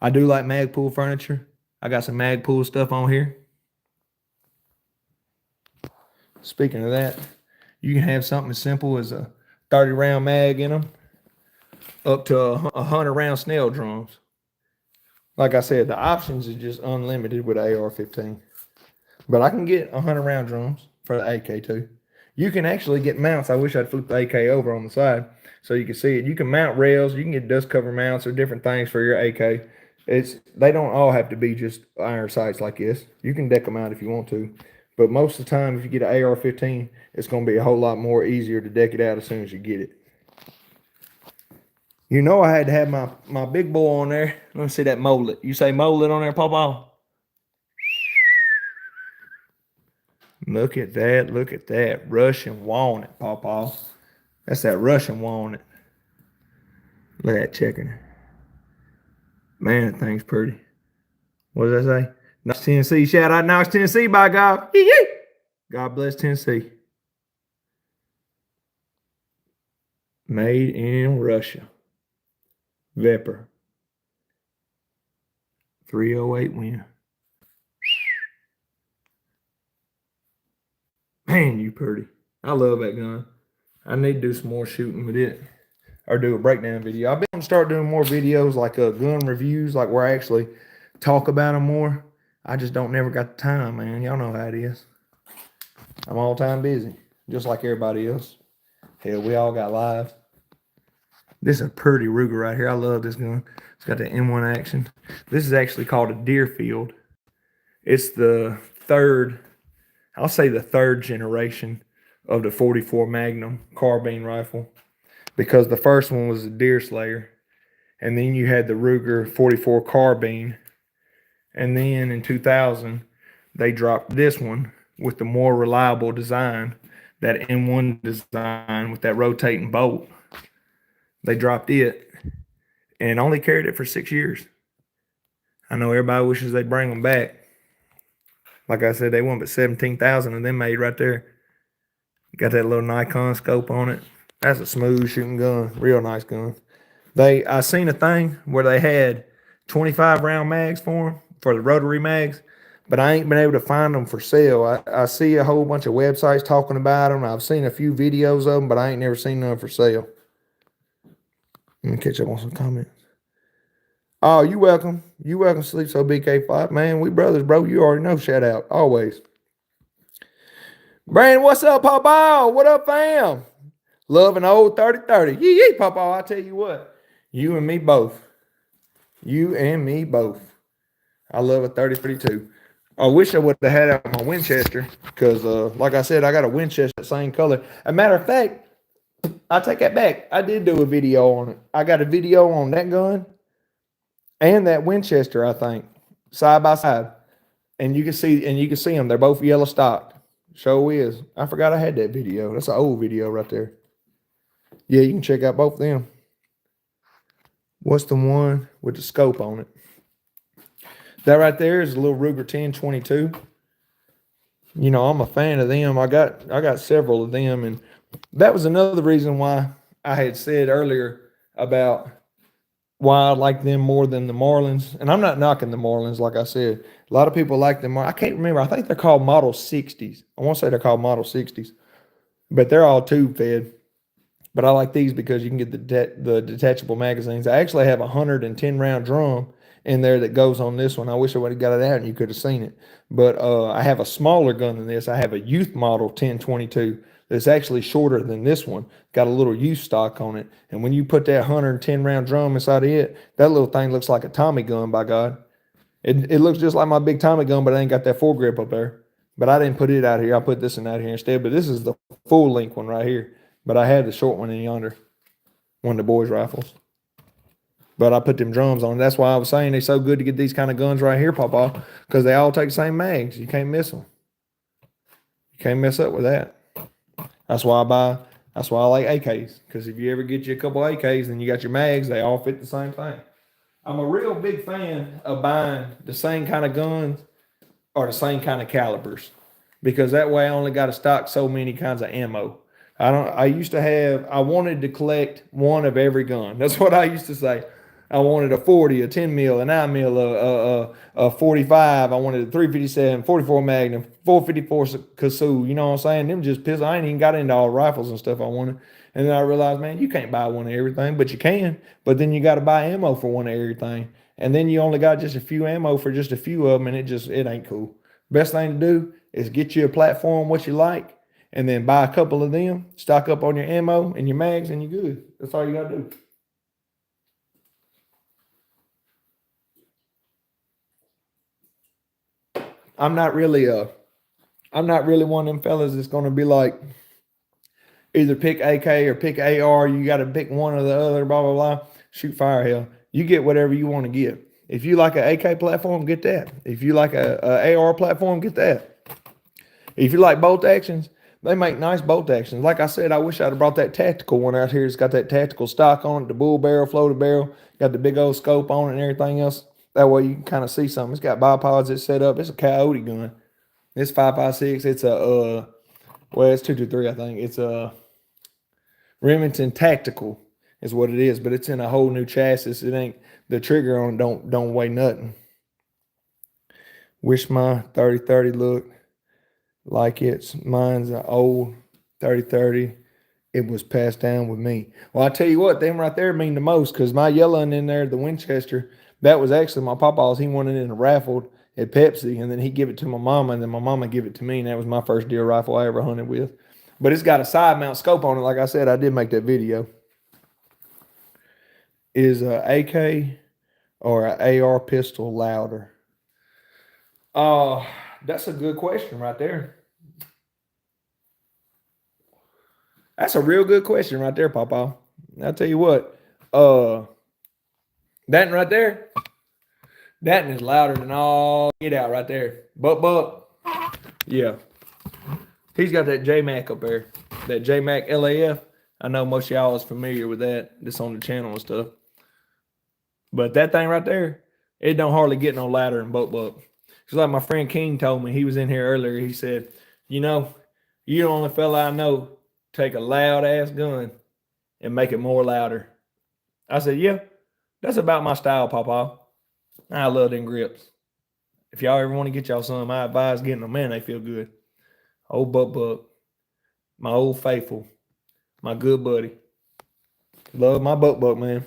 I do like Magpul furniture. I got some Magpul stuff on here. Speaking of that, you can have something as simple as a 30-round mag in them up to 100-round snell drums. Like I said, the options is just unlimited with AR-15. But I can get 100-round drums for the AK too. You can actually get mounts. I wish I'd flip the AK over on the side so you can see it. You can mount rails. You can get dust cover mounts or different things for your AK. They don't all have to be just iron sights like this. You can deck them out if you want to. But most of the time, if you get an AR-15, it's going to be a whole lot more easier to deck it out as soon as you get it. You know I had to have my big boy on there. Let me see that molded. You say molded on there, Pawpaw? Look at that. Look at that. Russian walnut, Pawpaw. That's that Russian walnut. Look at that checking. Man, that thing's pretty. What does that say? Knox, Tennessee. Shout out Knox, Tennessee, by God. Yee-yee. God bless Tennessee. Made in Russia. Vepr. 308 win. Man, you pretty. I love that gun. I need to do some more shooting with it. Or do a breakdown video. I've been going to start doing more videos like gun reviews, like where I actually talk about them more. I just don't never got the time, man. Y'all know how it is. I'm all time busy, just like everybody else. Hell, we all got lives. This is a pretty Ruger right here. I love this gun. It's got the M1 action. This is actually called a Deerfield. It's the third, I'll say the third generation of the 44 Magnum carbine rifle, because the first one was a Deer Slayer, and then you had the Ruger 44 carbine, and then in 2000 they dropped this one with the more reliable design, that M1 design with that rotating bolt. They dropped it and only carried it for 6 years. I know everybody wishes they'd bring them back. Like I said, they want but 17,000 of them made right there. Got that little Nikon scope on it. That's a smooth shooting gun, real nice gun. I seen a thing where they had 25 round mags for them, for the rotary mags, but I ain't been able to find them for sale. I see a whole bunch of websites talking about them. I've seen a few videos of them, but I ain't never seen none for sale. Let me catch up on some comments. Oh, you welcome. You welcome, Sleep So BK5. Man, we brothers, bro. You already know. Shout out. Always. Brandon, what's up, Pawpaw? What up, fam? Love an old 30-30. Yee, Pawpaw, I tell you what. You and me both. You and me both. I love a 30-32. I wish I would have had out my Winchester because, like I said, I got a Winchester same color. As a matter of fact, I take that back. I did do a video on it. I got a video on that gun and that Winchester, I think, side by side. And you can see them. They're both yellow stocked. Show is. I forgot I had that video. That's an old video right there. Yeah, you can check out both of them. What's the one with the scope on it? That right there is a little Ruger 1022. You know, I'm a fan of them. I got several of them, and that was another reason why I had said earlier about why I like them more than the Marlins. And I'm not knocking the Marlins, like I said. A lot of people like them. I can't remember. I think they're called Model 60s. I want to say they're called Model 60s. But they're all tube fed. But I like these because you can get the detachable magazines. I actually have a 110 round drum in there that goes on this one. I wish I would have got it out and you could have seen it. But I have a smaller gun than this. I have a youth model 1022 that's actually shorter than this one. Got a little youth stock on it. And when you put that 110 round drum inside of it, that little thing looks like a Tommy gun, by God. It looks just like my big Tommy gun, but I ain't got that foregrip up there. But I didn't put it out here. I put this one out here instead. But this is the full length one right here. But I had the short one in yonder, one of the boys' rifles. But I put them drums on. That's why I was saying they're so good to get these kind of guns right here, Papa, because they all take the same mags. You can't miss them. You can't mess up with that. That's why I like AKs, because if you ever get you a couple AKs, then you got your mags. They all fit the same thing. I'm a real big fan of buying the same kind of guns or the same kind of calibers, because that way I only got to stock so many kinds of ammo. I wanted to collect one of every gun. That's what I used to say. I wanted a 40, a 10 mil, a 9 mil, a 45. I wanted a 357, 44 Magnum, 454 Kasu. You know what I'm saying? Them just piss. I ain't even got into all rifles and stuff I wanted. And then I realized, man, you can't buy one of everything, but you can. But then you got to buy ammo for one of everything. And then you only got just a few ammo for just a few of them, and it ain't cool. Best thing to do is get you a platform, what you like, and then buy a couple of them, stock up on your ammo and your mags, and you're good. That's all you got to do. I'm not really one of them fellas that's going to be like, either pick AK or pick AR. You got to pick one or the other, blah, blah, blah. Shoot fire, hell. You get whatever you want to get. If you like an AK platform, get that. If you like a AR platform, get that. If you like bolt actions, they make nice bolt actions. Like I said, I wish I'd have brought that tactical one out here. It's got that tactical stock on it, the bull barrel, floated barrel, got the big old scope on it and everything else. That way you can kind of see something. It's got bipods it's set up. It's a Coyote gun. It's 5.56. It's a, well, it's 223, I think. It's a Remington Tactical is what it is, but it's in a whole new chassis. It ain't, the trigger on it don't weigh nothing. Wish my 3030 looked like mine's an old 3030. It was passed down with me. Well, I tell you what, them right there mean the most, because my yellow one in there, the Winchester, that was actually my papa's. He won it in a raffle at Pepsi, and then he gave it to my mama, and then my mama gave it to me, and that was my first deer rifle I ever hunted with. But it's got a side mount scope on it. Like I said, I did make that video. Is a AK or an AR pistol louder? That's a good question right there. That's a real good question right there, Papa. I'll tell you what. That one right there, that one is louder than all get out right there. Buck. Yeah. He's got that J-Mac up there. That J-Mac LAF. I know most of y'all is familiar with that. That's on the channel and stuff. But that thing right there, it don't hardly get no louder than Buck. It's like my friend King told me. He was in here earlier. He said, you know, you're the only fella I know take a loud ass gun and make it more louder. I said, yeah, that's about my style, Papa. I love them grips. If y'all ever want to get y'all some, I advise getting them. Man, they feel good. Old Buck, my old faithful, my good buddy. Love my Buck, man.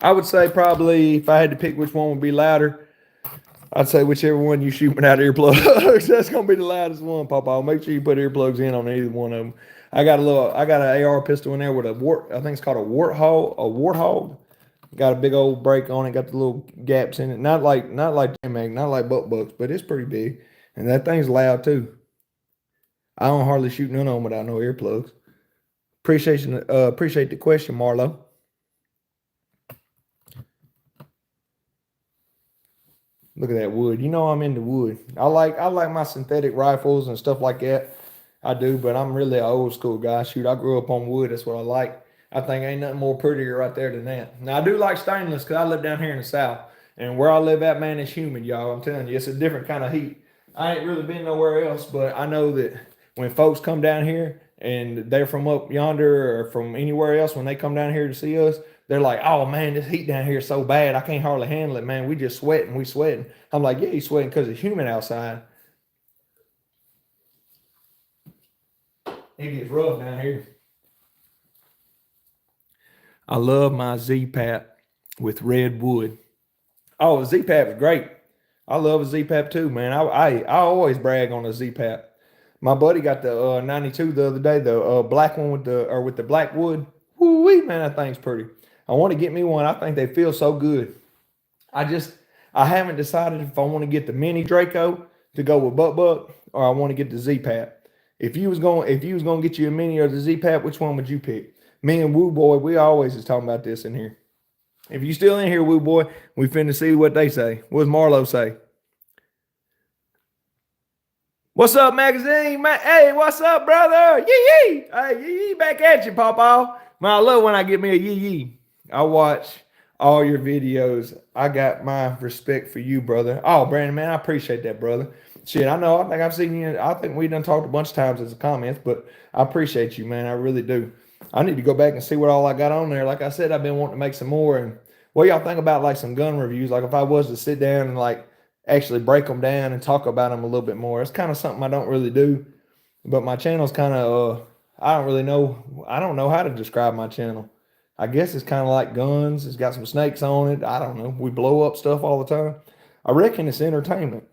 I would say probably if I had to pick which one would be louder, I'd say whichever one you shoot without earplugs. That's gonna be the loudest one, Papa. Make sure you put earplugs in on either one of them. I got an AR pistol in there with I think it's called a warthog. Got a big old break on it, got the little gaps in it. Not like J-Mag, not like Bucks, but it's pretty big. And that thing's loud too. I don't hardly shoot none of them without no earplugs. Appreciate the question, Marlo. Look at that wood. You know I'm into wood. I like my synthetic rifles and stuff like that. I do, but I'm really an old school guy. Shoot, I grew up on wood. That's what I like. I think ain't nothing more prettier right there than that. Now, I do like stainless because I live down here in the South. And where I live at, man, it's humid, y'all. I'm telling you, it's a different kind of heat. I ain't really been nowhere else, but I know that when folks come down here and they're from up yonder or from anywhere else, when they come down here to see us, they're like, oh, man, this heat down here is so bad. I can't hardly handle it, man. We just sweating. We sweating. I'm like, yeah, you sweating because it's humid outside. It gets rough down here. I love my Z-Pat with red wood. Oh, a Z-Pap is great. I love a Z-Pap too, man. I always brag on a Z-Pap. My buddy got the 92 the other day, the black one with the black wood. Woo wee, man, that thing's pretty. I want to get me one. I think they feel so good. I just I haven't decided if I want to get the mini Draco to go with butt or I want to get the Z-Pap. If you was going to get you a mini or the Z-Pap, which one would you pick? Me and Woo Boy, we always is talking about this in here. If you still in here, Woo Boy, we finna see what they say. What does Marlo say? What's up, magazine? Hey, what's up, brother? Yee yee. Hey, yee yee back at you, Papa. Man, I love when I get me a yee yee. I watch all your videos. I got my respect for you, brother. Oh, Brandon, man, I appreciate that, brother. Shit, I know. I think I've seen you. I think we done talked a bunch of times as a comments, but I appreciate you, man. I really do. I need to go back and see what all I got on there. Like I said, I've been wanting to make some more. And what y'all think about like some gun reviews? Like if I was to sit down and like actually break them down and talk about them a little bit more. It's kind of something I don't really do, but my channel's kind of I don't really know. I don't know how to describe my channel. I guess it's kind of like guns. It's got some snakes on it. I don't know. We blow up stuff all the time. I reckon it's entertainment.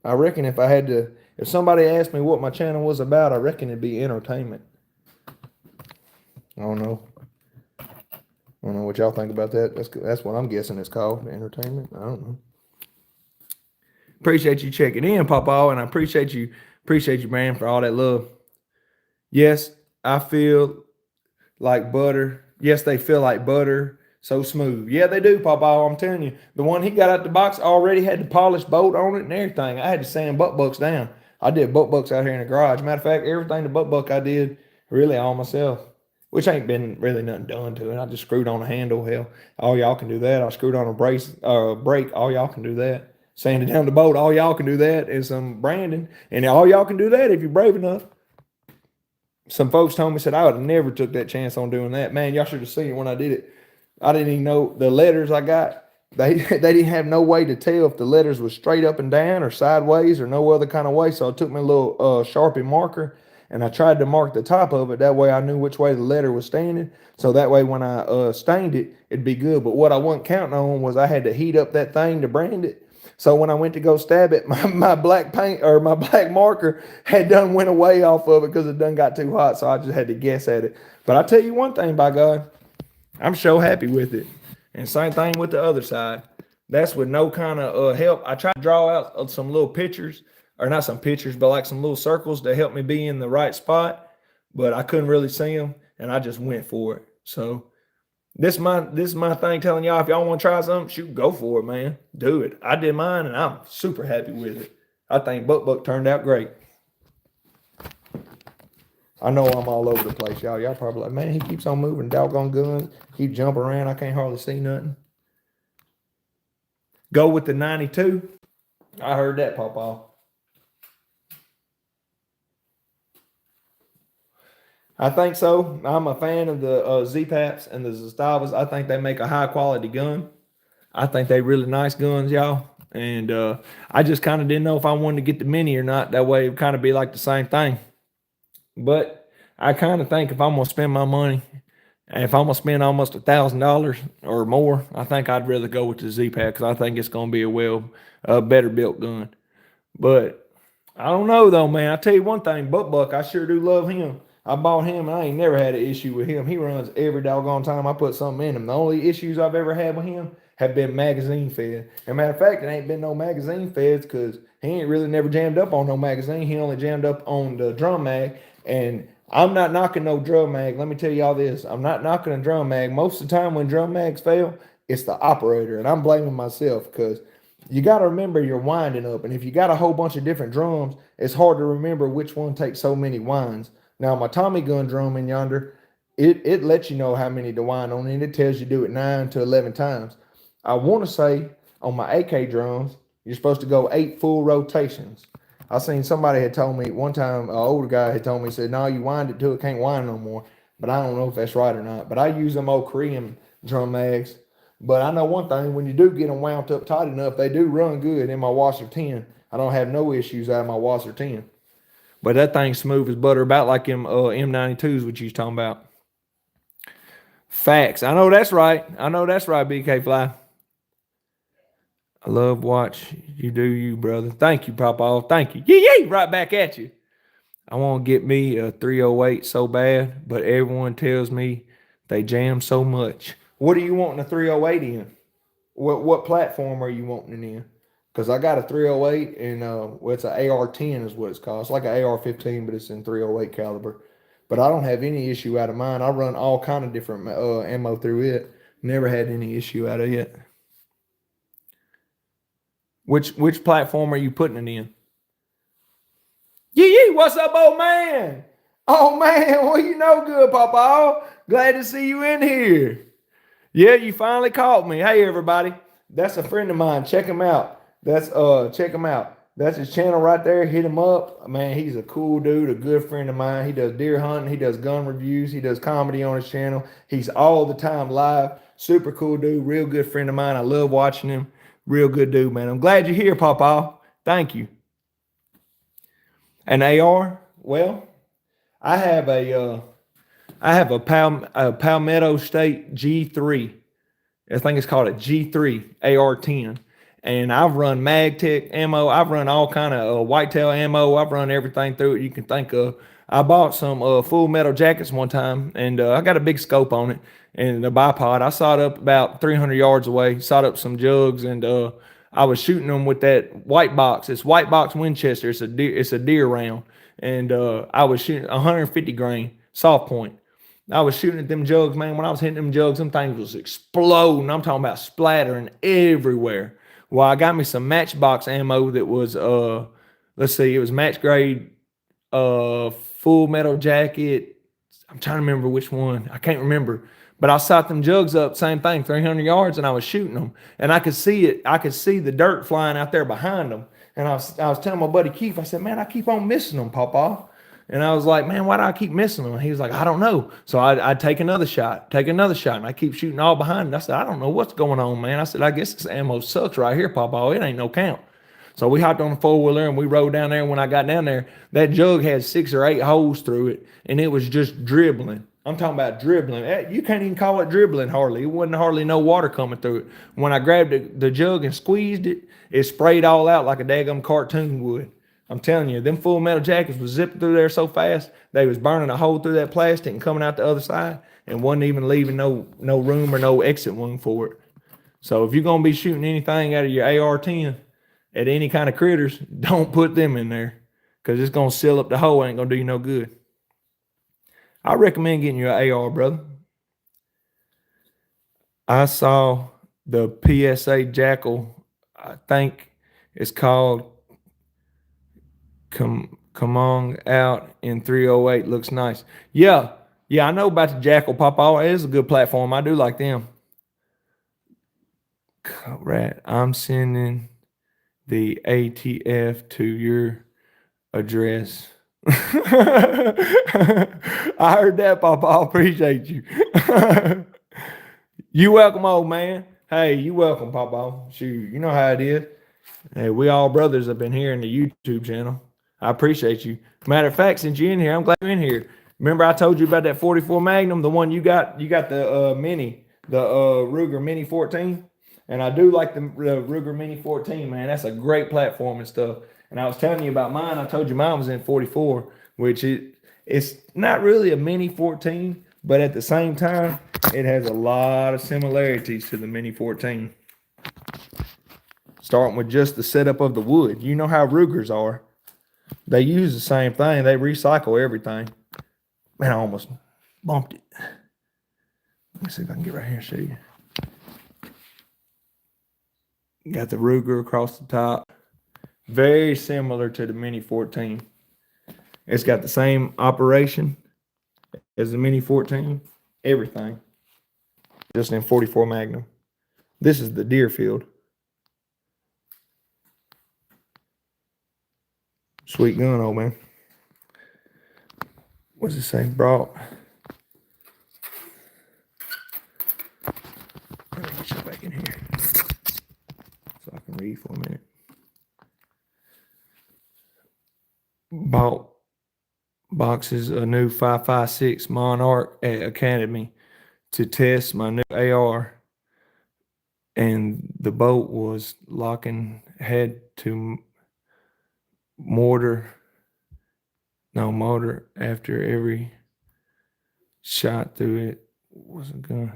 I reckon if somebody asked me what my channel was about, I reckon it'd be entertainment. I don't know. I don't know what y'all think about that. That's what I'm guessing it's called, entertainment. I don't know. Appreciate you checking in, Papa, and I appreciate you, man, for all that love. Yes, I feel like butter. Yes, they feel like butter. So smooth. Yeah, they do, Papa. I'm telling you. The one he got out the box already had the polished bolt on it and everything. I had to sand butt bucks down. I did butt bucks out here in the garage. Matter of fact, everything the butt buck I did really all myself. Which ain't been really nothing done to it. I just screwed on a handle. Hell, all y'all can do that. I screwed on a brake. All y'all can do that. Sanded down the bolt. All y'all can do that. And some branding. And all y'all can do that if you're brave enough. Some folks told me, said I would have never took that chance on doing that. Man, y'all should have seen it when I did it. I didn't even know the letters I got. They didn't have no way to tell if the letters was straight up and down or sideways or no other kind of way. So I took my little Sharpie marker and I tried to mark the top of it. That way I knew which way the letter was standing. So that way when I stained it, it'd be good. But what I wasn't counting on was I had to heat up that thing to brand it. So when I went to go stab it, my black paint or my black marker had done went away off of it because it done got too hot. So I just had to guess at it. But I tell you one thing, by God, I'm so happy with it. And same thing with the other side. That's with no kind of help. I tried to draw out some little pictures, or not some pictures, but like some little circles to help me be in the right spot. But I couldn't really see them, and I just went for it. So this is my thing telling y'all, if y'all want to try something, shoot, go for it, man. Do it. I did mine, and I'm super happy with it. I think Buck turned out great. I know I'm all over the place, y'all. Y'all probably like, man, he keeps on moving, doggone guns. Keep jumping around. I can't hardly see nothing. Go with the 92. I heard that pop off. I think so. I'm a fan of the Z-Paps and the Zastavas. I think they make a high quality gun. I think they really nice guns, y'all. And I just kind of didn't know if I wanted to get the mini or not. That way it would kind of be like the same thing. But I kind of think if I'm going to spend my money, and if I'm going to spend almost $1,000 or more, I think I'd rather go with the Z-Pack because I think it's going to be a better built gun. But I don't know though, man. I tell you one thing, Buck, I sure do love him. I bought him and I ain't never had an issue with him. He runs every doggone time I put something in him. The only issues I've ever had with him have been magazine fed. As a matter of fact, it ain't been no magazine feds because he ain't really never jammed up on no magazine. He only jammed up on the drum mag. And I'm not knocking no drum mag. Let me tell y'all this. I'm not knocking a drum mag. Most of the time when drum mags fail, it's the operator. And I'm blaming myself because you got to remember you're winding up. And if you got a whole bunch of different drums, it's hard to remember which one takes so many winds. Now, my Tommy gun drum in yonder, it lets you know how many to wind on, and it tells you do it 9 to 11 times. I want to say on my AK drums, you're supposed to go 8 full rotations. I seen somebody had told me one time, an older guy had told me, said, no, you wind it till it can't wind no more. But I don't know if that's right or not. But I use them old Korean drum mags. But I know one thing, when you do get them wound up tight enough, they do run good in my Wasser 10. I don't have no issues out of my Wasser 10. But that thing's smooth as butter, about like them M92s, which you was talking about. Facts. I know that's right. BK Fly. I love watch you do you, brother. Thank you, Papa. Thank you. Yee! Right back at you. I want to get me a 308 so bad, but everyone tells me they jam so much. What are you wanting a 308 in? What platform are you wanting it in? Because I got a 308 and well, it's an AR-10 is what it's called. It's like an AR-15, but it's in 308 caliber. But I don't have any issue out of mine. I run all kind of different ammo through it. Never had any issue out of it. Which platform are you putting it in? Yee, what's up, old man? Oh man, well you know good, Papa. Glad to see you in here. Yeah, you finally caught me. Hey everybody, that's a friend of mine. Check him out. Check him out. That's his channel right there. Hit him up. Man, he's a cool dude, a good friend of mine. He does deer hunting, he does gun reviews, he does comedy on his channel. He's all the time live. Super cool dude, real good friend of mine. I love watching him. Real good dude, man. I'm glad you're here, Papa. Thank you. An AR? Well, I have a Palmetto State G3. I think it's called a G3 AR-10. And I've run MagTech ammo. I've run all kind of whitetail ammo. I've run everything through it you can think of. I bought some full metal jackets one time, and I got a big scope on it and the bipod. I sawed up about 300 yards away, sawed up some jugs, and I was shooting them with that white box. It's white box Winchester. It's a deer round, and I was shooting 150 grain soft point. I was shooting at them jugs, man. When I was hitting them jugs, them things was exploding. I'm talking about splattering everywhere. Well, I got me some Matchbox ammo that was let's see, it was match grade full metal jacket. I'm trying to remember which one. I can't remember. But I shot them jugs up, same thing, 300 yards, and I was shooting them. And I could see it. I could see the dirt flying out there behind them. And I was telling my buddy Keith, I said, man, I keep on missing them, Papa. And I was like, man, why do I keep missing them? And he was like, I don't know. So I'd take another shot. And I keep shooting all behind. And I said, I don't know what's going on, man. I said, I guess this ammo sucks right here, Papa. It ain't no count. So we hopped on the four-wheeler and we rode down there. And when I got down there, that jug had 6 or 8 holes through it, and it was just dribbling. I'm talking about dribbling. You can't even call it dribbling hardly. It wasn't hardly no water coming through it. When I grabbed the jug and squeezed it, it sprayed all out like a daggum cartoon would. I'm telling you, them full metal jackets was zipping through there so fast, they was burning a hole through that plastic and coming out the other side and wasn't even leaving no room or no exit wound for it. So if you're going to be shooting anything out of your AR-10 at any kind of critters, don't put them in there because it's going to seal up the hole. Ain't going to do you no good. I recommend getting you an AR, brother. I saw the PSA Jackal, I think it's called, come on out in 308. Looks nice. Yeah, I know about the Jackal, Papa. It is a good platform. I do like them. Rat, I'm sending the ATF to your address. I heard that, Papa. I appreciate you. You welcome, old man. Hey, you welcome, Papa. Shoot, you know how it is. Hey, we all brothers up in here in the YouTube channel. I appreciate you. Matter of fact, since you're in here, I'm glad you're in here. Remember I told you about that 44 Magnum, the one you got the Mini, the Ruger Mini 14? And I do like the Ruger Mini 14, man. That's a great platform and stuff. And I was telling you about mine. I told you mine was in 44, which it's not really a Mini 14, but at the same time, it has a lot of similarities to the Mini 14. Starting with just the setup of the wood. You know how Rugers are. They use the same thing. They recycle everything. Man, I almost bumped it. Let me see if I can get right here and show you. Got the Ruger across the top. Very similar to the Mini 14. It's got the same operation as the Mini 14. Everything. Just in 44 Magnum. This is the Deerfield. Sweet gun, old man. What's it say? Brought. Let me get you back in here so I can read for a minute. Bought boxes a new 5.56 Monarch at Academy to test my new AR and the boat was locking, had to motor after every shot through it was a gun.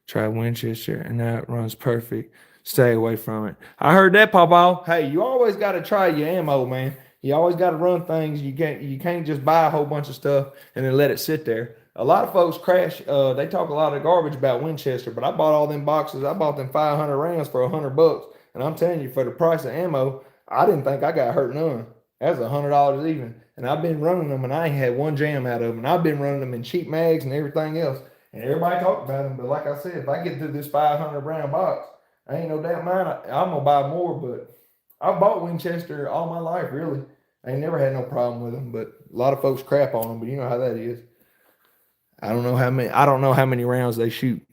Try Winchester, and now it runs perfect. Stay away from it. I heard that, Papa. Hey, you always got to try your ammo, man. You always got to run things. You can't just buy a whole bunch of stuff and then let it sit there. A lot of folks crash. They talk a lot of garbage about Winchester, but I bought all them boxes. I bought them 500 rounds for $100, and I'm telling you, for the price of ammo, I didn't think I got hurt none. That's $100 even, and I've been running them, and I ain't had one jam out of them. And I've been running them in cheap mags and everything else, and everybody talked about them. But like I said, if I get through this 500 round box, I ain't no damn mind. I'm gonna buy more, but I bought Winchester all my life, really. I ain't never had no problem with them, but a lot of folks crap on them. But you know how that is. I don't know how many. I don't know how many rounds they shoot.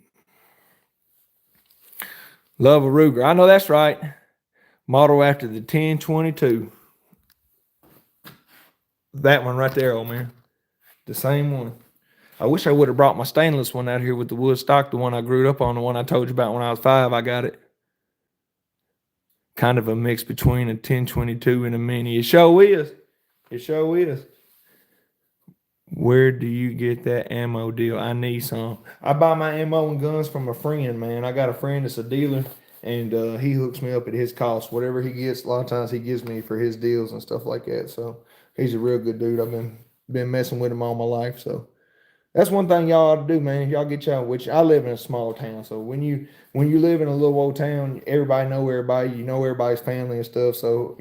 Love a Ruger. I know that's right. Model after the 1022. That one right there, old man. The same one. I wish I would have brought my stainless one out here with the wood stock, the one I grew up on, the one I told you about when I was 5. I got it. Kind of a mix between a 1022 and a mini. It sure is. It sure is. Where do you get that ammo deal? I need some. I buy my ammo and guns from a friend, man. I got a friend that's a dealer, and he hooks me up at his cost. Whatever he gets, a lot of times he gives me for his deals and stuff like that. So he's a real good dude. I've been messing with him all my life. So that's one thing y'all ought to do, man. Y'all get y'all. Which I live in a small town, so when you live in a little old town, everybody know everybody. You know everybody's family and stuff. So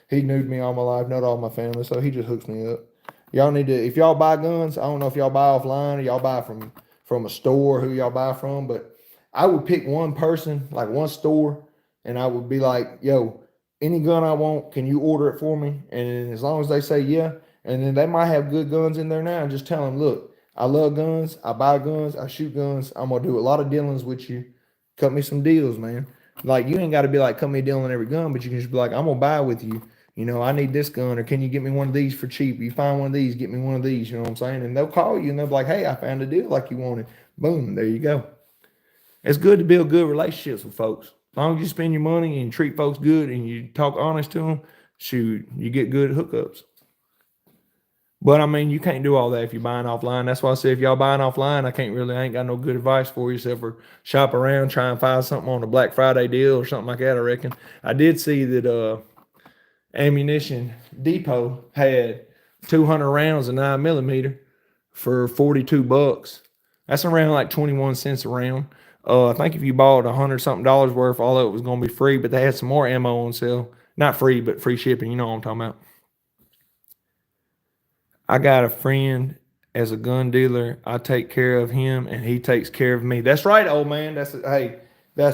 he knew me all my life, know all my family. So he just hooks me up. Y'all need to, if y'all buy guns, I don't know if y'all buy offline or y'all buy from a store, who y'all buy from, but I would pick one person, like one store, and I would be like, yo, any gun I want, can you order it for me? And as long as they say yeah, and then they might have good guns in there now, and just tell them, look, I love guns, I buy guns, I shoot guns, I'm gonna do a lot of dealings with you. Cut me some deals, man. Like, you ain't gotta be like, cut me a deal on every gun, but you can just be like, I'm gonna buy with you. I need this gun, or can you get me one of these for cheap? You find one of these, get me one of these, you know what I'm saying? And they'll call you and they'll be like, hey, I found a deal like you wanted. Boom, there you go. It's good to build good relationships with folks. As long as you spend your money and treat folks good and you talk honest to them, shoot, you get good hookups. But I mean, you can't do all that if you're buying offline. That's why I say if y'all buying offline, I ain't got no good advice for you except for shop around, try and find something on a Black Friday deal or something like that, I reckon. I did see that Ammunition Depot had 200 rounds of 9mm for $42. That's around like 21 cents a round. I think if you bought $100 something worth, all of it was going to be free, but they had some more ammo on sale. Not free, but free shipping. You know what I'm talking about. I got a friend as a gun dealer. I take care of him and he takes care of me. That's right, old man. That's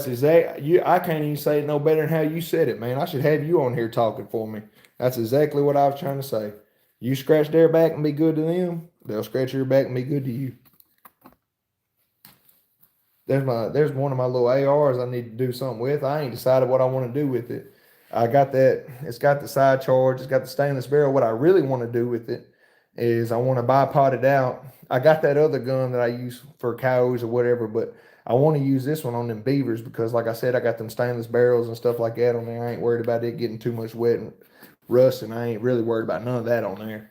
exact. I can't even say it no better than how you said it, man. I should have you on here talking for me. That's exactly what I was trying to say. You scratch their back and be good to them, they'll scratch your back and be good to you. There's one of my little ARs I need to do something with. I ain't decided what I want to do with it. I got that. It's got the side charge. It's got the stainless barrel. What I really want to do with it is I want to bipod it out. I got that other gun that I use for coyotes or whatever, but I want to use this one on them beavers because, like I said, I got them stainless barrels and stuff like that on there. I ain't worried about it getting too much wet and rust, and I ain't really worried about none of that on there.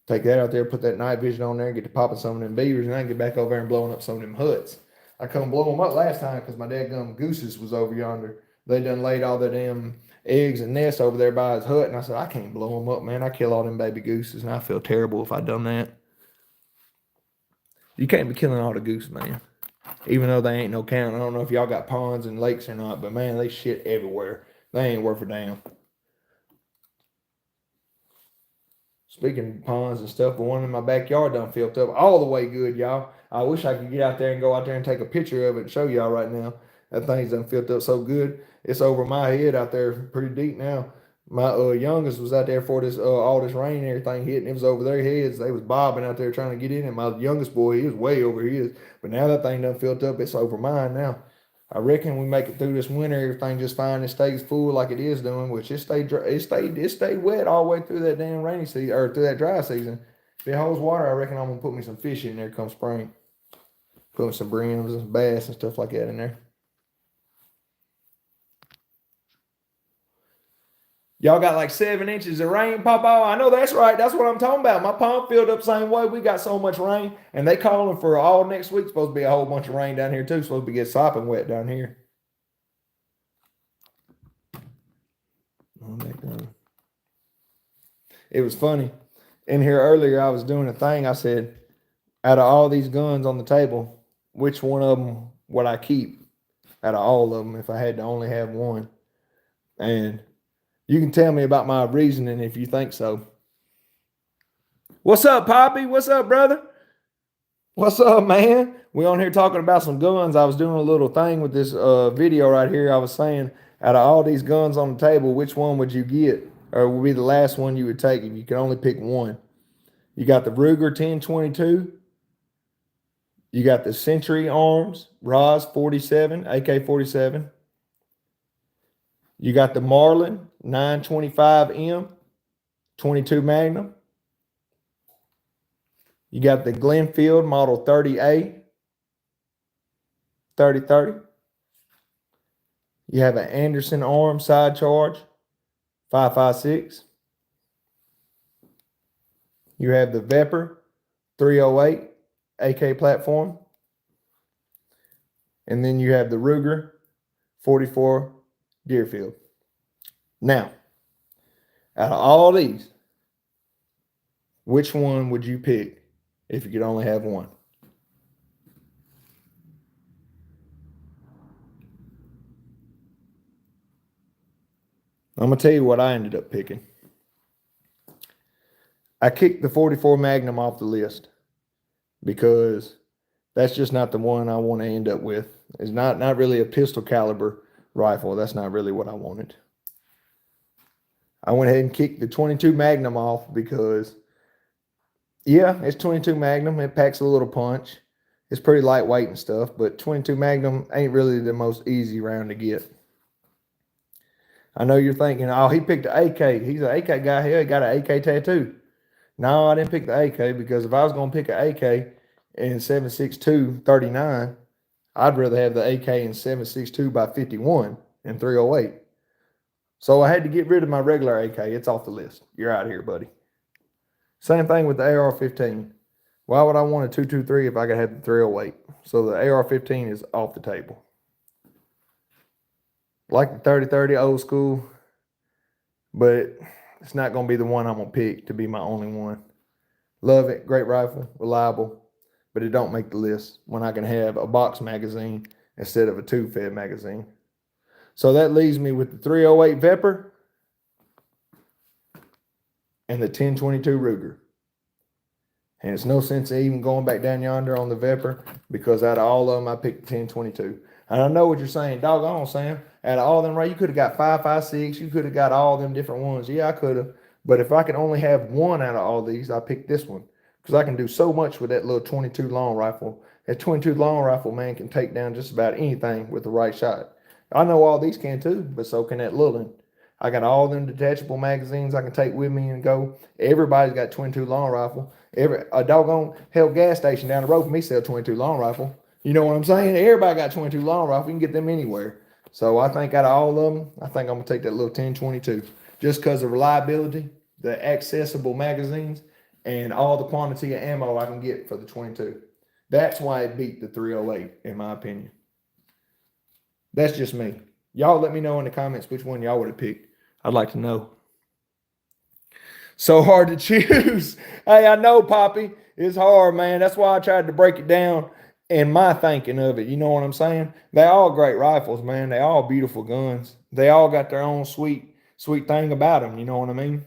Take that out there, put that night vision on there, get to popping some of them beavers, and I can get back over there and blowing up some of them huts. I come blow them up last time because my dadgum gooses was over yonder. They done laid all the damn eggs and nests over there by his hut, and I said, I can't blow them up, man. I kill all them baby gooses, and I feel terrible if I done that. You can't be killing all the gooses, man. Even though they ain't no count. I don't know if y'all got ponds and lakes or not, but man, they shit everywhere. They ain't worth a damn. Speaking of ponds and stuff, the one in my backyard done filled up all the way good, y'all. I wish I could get out there and go out there and take a picture of it and show y'all right now. That thing's done filled up so good. It's over my head out there pretty deep now. My youngest was out there for this all this rain and everything hit, and it was over their heads. They was bobbing out there trying to get in, and my youngest boy, he was way over his. But now that thing done filled up, it's over mine now. I reckon we make it through this winter, everything just fine. It stays full like it is doing, which it stayed dry, it stayed wet all the way through that damn rainy season or through that dry season. If it holds water, I reckon I'm gonna put me some fish in there come spring. Put some brims and some bass and stuff like that in there. Y'all got like 7 inches of rain, Papa. I know that's right. That's what I'm talking about. My pond filled up same way. We got so much rain, and they calling for all next week. Supposed to be a whole bunch of rain down here too. Supposed to be get sopping wet down here. It was funny. In here earlier, I was doing a thing. I said, out of all these guns on the table, which one of them would I keep? Out of all of them, if I had to only have one, and you can tell me about my reasoning if you think so. What's up, Poppy? What's up, brother? What's up, man? We on here talking about some guns. I was doing a little thing with this video right here. I was saying, out of all these guns on the table, which one would you get? Or would be the last one you would take if you could only pick one? You got the Ruger 1022. You got the Century Arms ROS 47, AK-47. You got the Marlin 925M 22 Magnum. You got the Glenfield Model 30A 3030. You have an Anderson Arm Side Charge 5.56. You have the Vepr 308 AK platform. And then you have the Ruger 44 Deerfield. Now, out of all these, which one would you pick if you could only have one? I'm going to tell you what I ended up picking. I kicked the 44 Magnum off the list because that's just not the one I want to end up with. It's not really a pistol caliber rifle. That's not really what I wanted. I went ahead and kicked the 22 Magnum off because, yeah, it's 22 Magnum. It packs a little punch. It's pretty lightweight and stuff, but 22 Magnum ain't really the most easy round to get. I know you're thinking, oh, he picked an AK. He's an AK guy here. He got an AK tattoo. No, I didn't pick the AK because if I was going to pick an AK in 7.62 39, I'd rather have the AK in 7.62 by 51 and 308. So I had to get rid of my regular AK. It's off the list. You're out of here, buddy. Same thing with the AR-15. Why would I want a 223 if I could have the 308? So the AR-15 is off the table. Like the 30-30 old school, but it's not going to be the one I'm going to pick to be my only one. Love it. Great rifle. Reliable. But it don't make the list when I can have a box magazine instead of a two-fed magazine. So that leaves me with the 308 Vepr and the 1022 Ruger. And it's no sense even going back down yonder on the Vepr because out of all of them, I picked the 1022. And I know what you're saying. Doggone, Sam. Out of all them, right, you could have got 5.56. You could have got all them different ones. Yeah, I could have. But if I can only have one out of all these, I pick this one because I can do so much with that little 22 long rifle. That 22 long rifle, man, can take down just about anything with the right shot. I know all these can too, but so can that little one. I got all them detachable magazines I can take with me and go. Everybody's got 22 long rifle. A doggone hell gas station down the road from me sell 22 long rifle. You know what I'm saying? Everybody got 22 long rifle. You can get them anywhere. So I think out of all of them, I think I'm gonna take that little 1022 just because of reliability, the accessible magazines, and all the quantity of ammo I can get for the 22. That's why it beat the 308, in my opinion. That's just me. Y'all let me know in the comments which one y'all would have picked. I'd like to know. So hard to choose. Hey, I know, Poppy. It's hard, man. That's why I tried to break it down in my thinking of it. You know what I'm saying? They all great rifles, man. They all beautiful guns. They all got their own sweet thing about them. You know what I mean?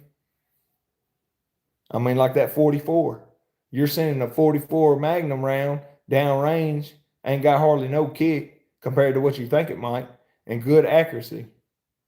I mean, like that 44. You're sending a 44 Magnum round down range, ain't got hardly no kick compared to what you think it might, and good accuracy.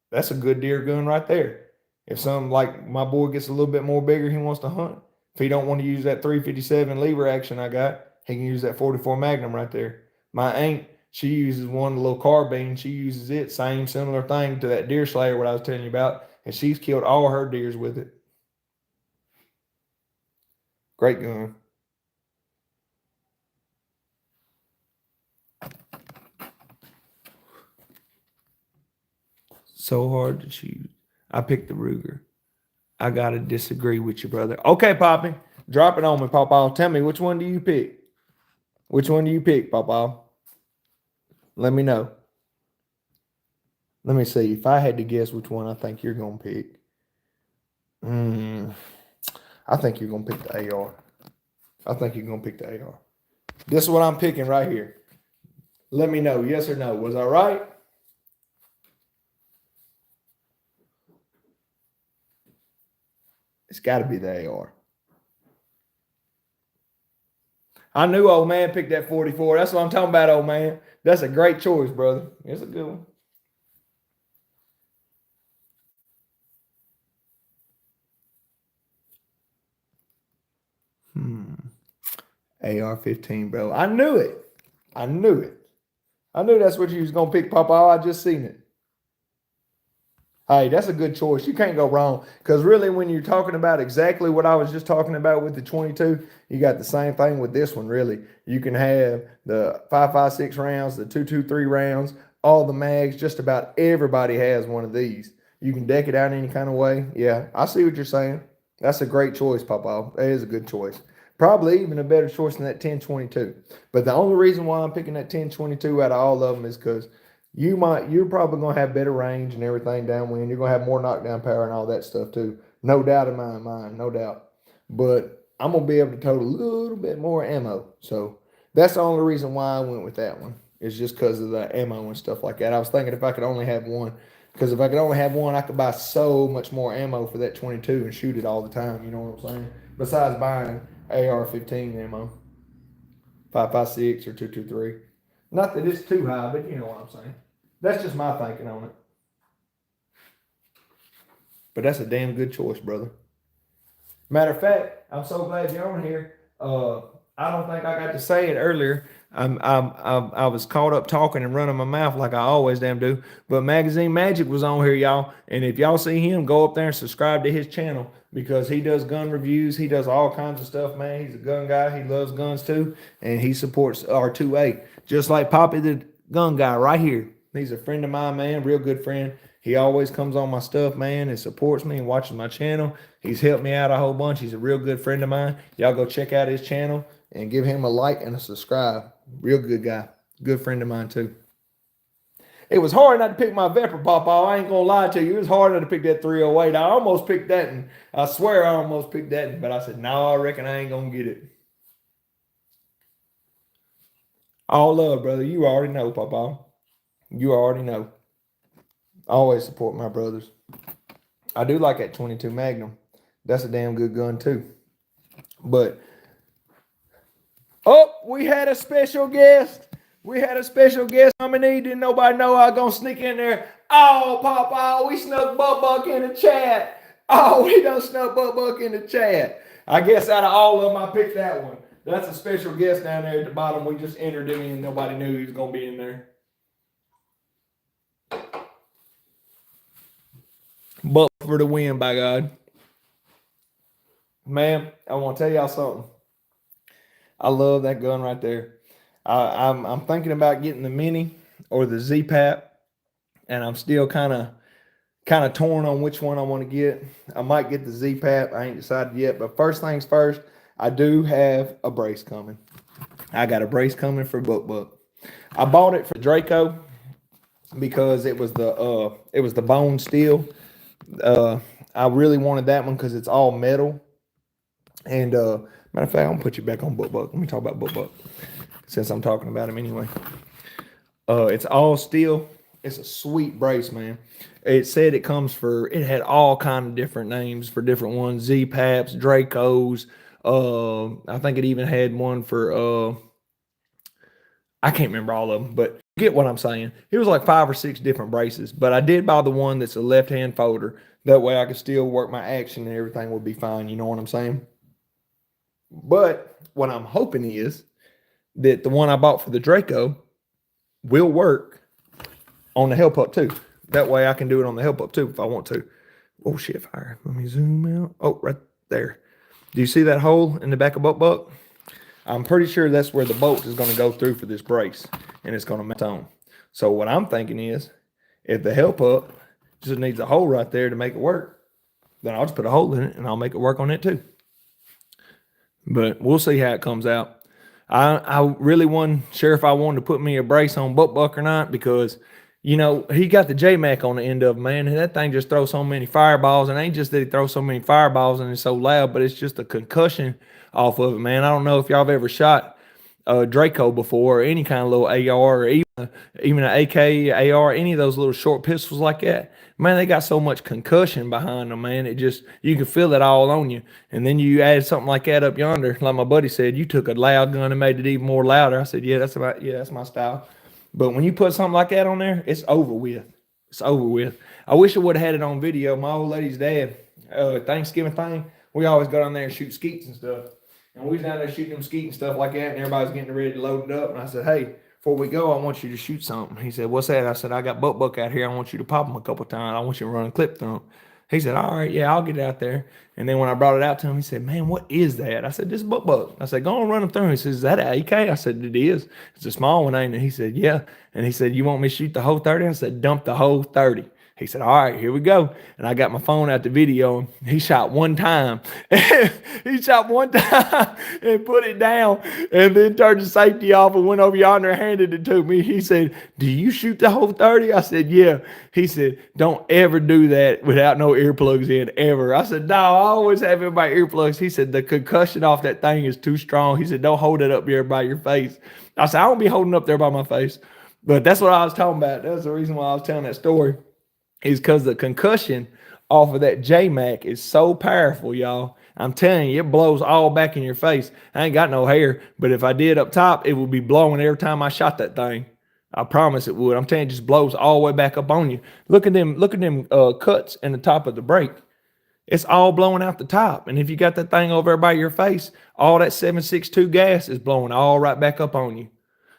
That's a good deer gun right there. If something like my boy gets a little bit more bigger, he wants to hunt. If he don't want to use that 357 lever action I got, he can use that 44 Magnum right there. My aunt, she uses one, a little carbine. She uses it, same similar thing to that deer slayer what I was telling you about, and she's killed all her deers with it. Great gun. So hard to choose. I picked the Ruger. I gotta disagree with you, brother. Okay, Poppy. Drop it on me, Papa. Tell me, which one do you pick? Which one do you pick, Papa? Let me know. Let me see. If I had to guess which one I think you're gonna pick. I think you're gonna pick the AR. I think you're gonna pick the AR. This is what I'm picking right here. Let me know, yes or no. Was I right? It's got to be the AR. I knew old man picked that 44. That's what I'm talking about, old man. That's a great choice, brother. It's a good one. AR-15, bro. I knew it. I knew it. I knew that's what you was gonna pick, Papa. I just seen it. Hey, that's a good choice. You can't go wrong. Because really, when you're talking about exactly what I was just talking about with the 22, you got the same thing with this one, really. You can have the 5.56 rounds, the 2.23 rounds, all the mags. Just about everybody has one of these. You can deck it out any kind of way. Yeah, I see what you're saying. That's a great choice, Papa. That is a good choice. Probably even a better choice than that 1022. But the only reason why I'm picking that 1022 out of all of them is because you're probably gonna have better range and everything downwind. You're gonna have more knockdown power and all that stuff too. No doubt in my mind, no doubt. But I'm gonna be able to tote a little bit more ammo. So that's the only reason why I went with that one. It's just because of the ammo and stuff like that. I was thinking if I could only have one, because if I could only have one, I could buy so much more ammo for that 22 and shoot it all the time. You know what I'm saying? Besides buying AR-15 ammo, 5.56 or 2.23. Not that it's too high, but you know what I'm saying. That's just my thinking on it. But that's a damn good choice, brother. Matter of fact, I'm so glad you're on here. I don't think I got to say it earlier. I was caught up talking and running my mouth like I always damn do. But Magazine Magic was on here, y'all. And if y'all see him, go up there and subscribe to his channel because he does gun reviews. He does all kinds of stuff, man. He's a gun guy. He loves guns too. And he supports R2A. Just like Poppy the gun guy right here. He's a friend of mine, man. Real good friend. He always comes on my stuff, man, and supports me and watches my channel. He's helped me out a whole bunch. He's a real good friend of mine. Y'all go check out his channel and give him a like and a subscribe. Real good guy. Good friend of mine, too. It was hard not to pick my Vepr, Papa. I ain't going to lie to you. It was hard not to pick that 308. I almost picked that, and I swear I almost picked that, but I said, no, I reckon I ain't going to get it. All love, brother. You already know, Papa. You already know. I always support my brothers. I do like that 22 Magnum. That's a damn good gun, too. But, oh, we had a special guest. We had a special guest nominee. Didn't nobody know I was going to sneak in there. Oh, Papa, we snuck Buck in the chat. Oh, we done snuck Buck in the chat. I guess out of all of them, I picked that one. That's a special guest down there at the bottom. We just entered him in. Nobody knew he was going to be in there. But for the win, by God. Man, I want to tell y'all something. I love that gun right there. I'm thinking about getting the Mini or the Z-Pap, and I'm still kind of torn on which one I want to get. I might get the Z-Pap. I ain't decided yet. But first things first, I do have a brace coming. I got a brace coming for Buck. I bought it for Draco because it was the bone steel. I really wanted that one because it's all metal. And matter of fact, I'm gonna put you back on Buck. Let me talk about Buck since I'm talking about him anyway. It's all steel. It's a sweet brace, man. It said it had all kind of different names for different ones. Z-Paps, Dracos. I think it even had one for I can't remember all of them, but you get what I'm saying. It was like 5 or 6 different braces, but I did buy the one that's a left-hand folder. That way I could still work my action and everything would be fine. You know what I'm saying? But what I'm hoping is that the one I bought for the Draco will work on the help up too. That way I can do it on the help up too if I want to. Oh shit, fire. Let me zoom out. Oh, right there. Do you see that hole in the back of Buck? I'm pretty sure that's where the bolt is going to go through for this brace, and it's going to mount on. So what I'm thinking is, if the help up Just needs a hole right there to make it work. Then I'll just put a hole in it and I'll make it work on it too. But we'll see how it comes out. I really wasn't sure if I wanted to put me a brace on buck or not, because you know, he got the J-Mac on the end of it, man, and that thing just throws so many fireballs. And it ain't just that he throws so many fireballs and it's so loud, but it's just a concussion off of it, man. I don't know if y'all have ever shot a Draco before, or any kind of little AR, or even an AK, AR, any of those little short pistols like that. Man, they got so much concussion behind them, man. It just, you can feel it all on you. And then you add something like that up yonder, like my buddy said, you took a loud gun and made it even more louder. I said, yeah, that's my style. But when you put something like that on there, it's over with. It's over with. I wish I would have had it on video. My old lady's dad, Thanksgiving thing, we always go down there and shoot skeets and stuff. And we was down there shooting them skeet and stuff like that, and everybody's getting ready to load it up. And I said, hey, before we go, I want you to shoot something. He said, what's that? I said, I got buck out here. I want you to pop them a couple times. I want you to run a clip through them. He said, all right, yeah, I'll get out there. And then when I brought it out to him, he said, man, what is that? I said, this is buck. I said, go and run them through. He says, is that an AK? I said, it is. It's a small one, ain't it? He said, yeah. And he said, you want me to shoot the whole 30? I said, dump the whole 30. He said, all right, here we go. And I got my phone out the video. He shot one time. He shot one time and put it down and then turned the safety off and went over yonder and handed it to me. He said, do you shoot the whole 30? I said, yeah. He said, don't ever do that without no earplugs in, ever. I said, no, I always have in my earplugs. He said, the concussion off that thing is too strong. He said, don't hold it up there by your face. I said, I won't be holding up there by my face. But that's what I was talking about. That's the reason why I was telling that story. Is because the concussion off of that J-Mac is so powerful, y'all. I'm telling you, it blows all back in your face. I ain't got no hair, but if I did up top, it would be blowing every time I shot that thing. I promise it would. I'm telling you, it just blows all the way back up on you. Look at them cuts in the top of the brake. It's all blowing out the top. And if you got that thing over there by your face, all that 762 gas is blowing all right back up on you.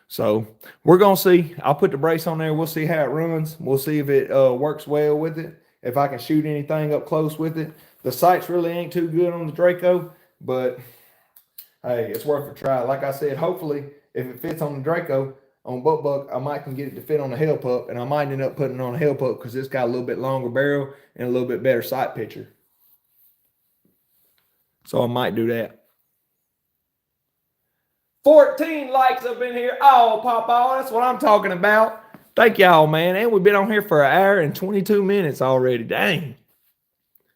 So we're going to see. I'll put the brace on there. We'll see how it runs. We'll see if it works well with it, if I can shoot anything up close with it. The sights really ain't too good on the Draco, but hey, it's worth a try. Like I said, hopefully if it fits on the Draco, on buck, I might can get it to fit on the hell pup, and I might end up putting it on a hell pup because it's got a little bit longer barrel and a little bit better sight picture. So I might do that. 14 likes up in here. Oh, Papa, that's what I'm talking about. Thank y'all, man. And we've been on here for 1 hour and 22 minutes already. Dang.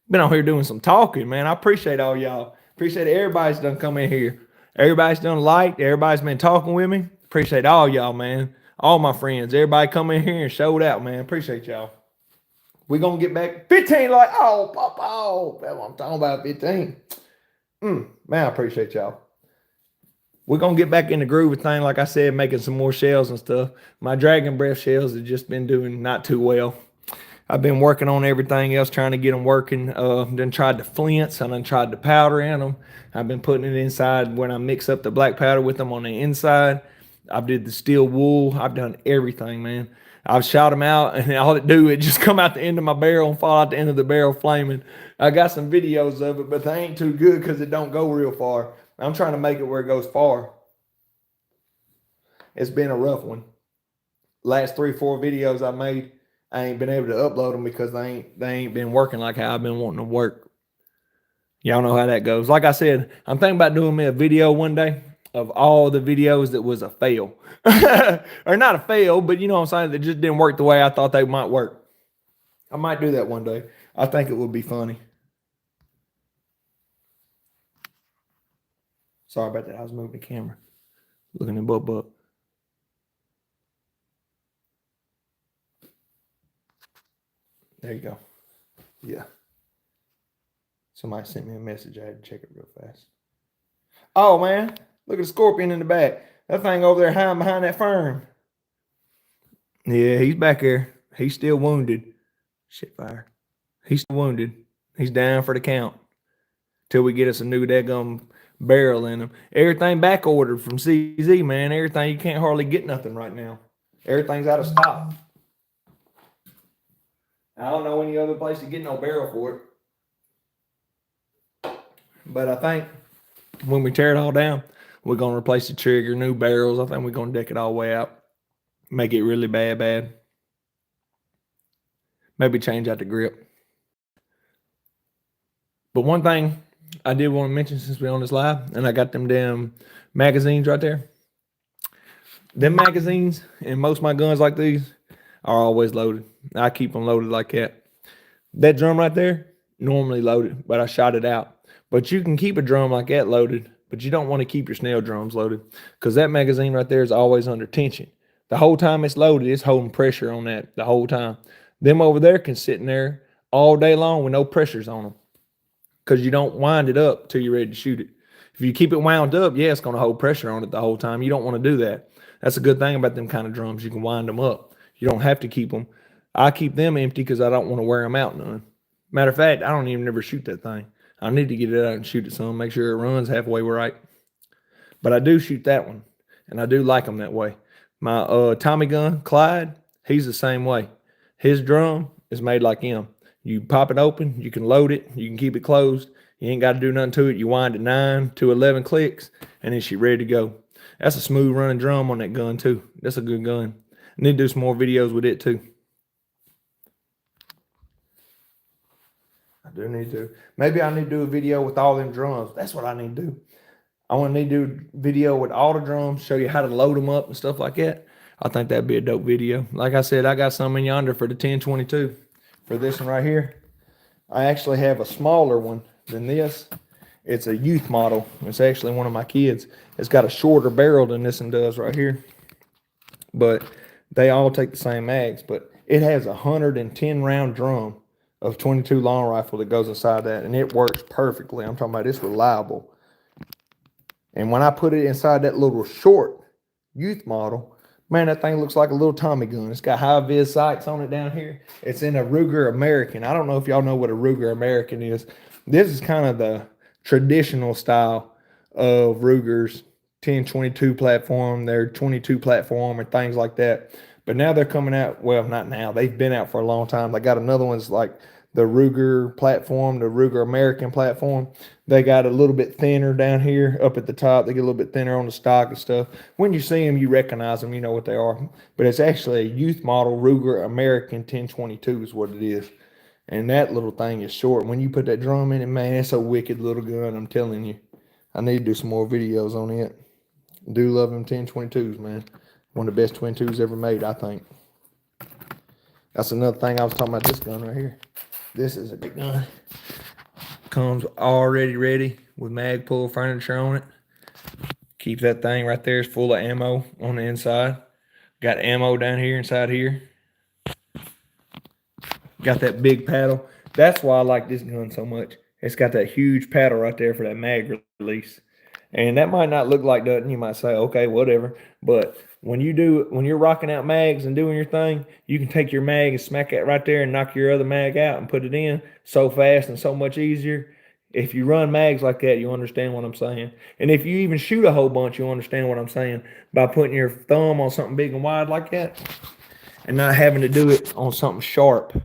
Been on here doing some talking, man. I appreciate all y'all. Appreciate everybody's done come in here. Everybody's done liked. Everybody's been talking with me. Appreciate all y'all, man. All my friends. Everybody come in here and showed out, man. Appreciate y'all. We're going to get back. 15 like, oh, Papa. Oh, that's what I'm talking about, 15. Man, I appreciate y'all. We're going to get back in the groove of thing, like I said, making some more shells and stuff. My Dragon Breath shells have just been doing not too well. I've been working on everything else, trying to get them working. Then tried the flints. I done tried the powder in them. I've been putting it inside when I mix up the black powder with them on the inside. I've did the steel wool. I've done everything, man. I've shot them out, and all it do, it just come out the end of my barrel and fall out the end of the barrel flaming. I got some videos of it, but they ain't too good because it don't go real far. I'm trying to make it where it goes far. It's been a rough one. Last 3-4 videos I made, I ain't been able to upload them because they ain't been working like how I've been wanting to work. Y'all know how that goes. Like I said, I'm thinking about doing me a video one day of all the videos that was a fail. Or not a fail, but you know what I'm saying, that just didn't work the way I thought they might work. I might do that one day. I think it would be funny. Sorry about that. I was moving the camera. Looking at buck. There you go. Yeah. Somebody sent me a message. I had to check it real fast. Oh, man. Look at the scorpion in the back. That thing over there hiding behind that fern. Yeah, he's back there. He's still wounded. Shit fire. He's still wounded. He's down for the count. Till we get us a new daggum barrel in him. Everything back ordered from CZ, man. Everything. You can't hardly get nothing right now. Everything's out of stock. I don't know any other place to get no barrel for it. But I think when we tear it all down, we're going to replace the trigger, new barrels. I think we're going to deck it all the way out. Make it really bad. Maybe change out the grip. But one thing I did want to mention since we're on this live, and I got them damn magazines right there. Them magazines and most of my guns like these are always loaded. I keep them loaded like that. That drum right there, normally loaded, but I shot it out. But you can keep a drum like that loaded, but you don't want to keep your snell drums loaded because that magazine right there is always under tension. The whole time it's loaded, it's holding pressure on that the whole time. Them over there can sit in there all day long with no pressures on them because you don't wind it up till you're ready to shoot it. If you keep it wound up, yeah, it's going to hold pressure on it the whole time. You don't want to do that. That's a good thing about them kind of drums. You can wind them up. You don't have to keep them. I keep them empty because I don't want to wear them out none. Matter of fact, I don't even ever shoot that thing. I need to get it out and shoot it some, make sure it runs halfway right. But I do shoot that one, and I do like them that way. My Tommy gun, Clyde, he's the same way. His drum is made like him. You pop it open, you can load it, you can keep it closed. You ain't got to do nothing to it. You wind it 9 to 11 clicks, and then she's ready to go. That's a smooth running drum on that gun too. That's a good gun. I need to do some more videos with it too. I do need to. Maybe I need to do a video with all them drums. That's what I need to do. I want to need to do a video with all the drums, show you how to load them up and stuff like that. I think that'd be a dope video. Like I said, I got some in yonder for the 1022. For this one right here, I actually have a smaller one than this. It's a youth model. It's actually one of my kids. It's got a shorter barrel than this one does right here. But they all take the same mags. But it has a 110 round drum of 22 long rifle that goes inside that, and it works perfectly. I'm talking about it's reliable. And when I put it inside that little short youth model, man, that thing looks like a little Tommy gun. It's got high vis sights on it down here. It's in a Ruger American. I don't know if y'all know what a Ruger American is. This is kind of the traditional style of Ruger's 1022 platform, their 22 platform, and things like that. But now they're coming out, well, not now. They've been out for a long time. They got another one's like the Ruger platform, the Ruger American platform. They got a little bit thinner down here up at the top. They get a little bit thinner on the stock and stuff. When you see them, you recognize them. You know what they are. But it's actually a youth model Ruger American 1022 is what it is. And that little thing is short. When you put that drum in it, man, it's a wicked little gun. I'm telling you. I need to do some more videos on it. I do love them 1022s, man. One of the best 22s ever made, I think. That's another thing I was talking about this gun right here. This is a good gun. Comes already ready with mag pull furniture on it. Keeps that thing right there. It's full of ammo on the inside. Got ammo down here inside here. Got that big paddle. That's why I like this gun so much. It's got that huge paddle right there for that mag release. And that might not look like nothing. You might say, okay, whatever. But when you're rocking out mags and doing your thing, you can take your mag and smack it right there and knock your other mag out and put it in so fast and so much easier. If you run mags like that, you understand what I'm saying. And if you even shoot a whole bunch, you understand what I'm saying by putting your thumb on something big and wide like that and not having to do it on something sharp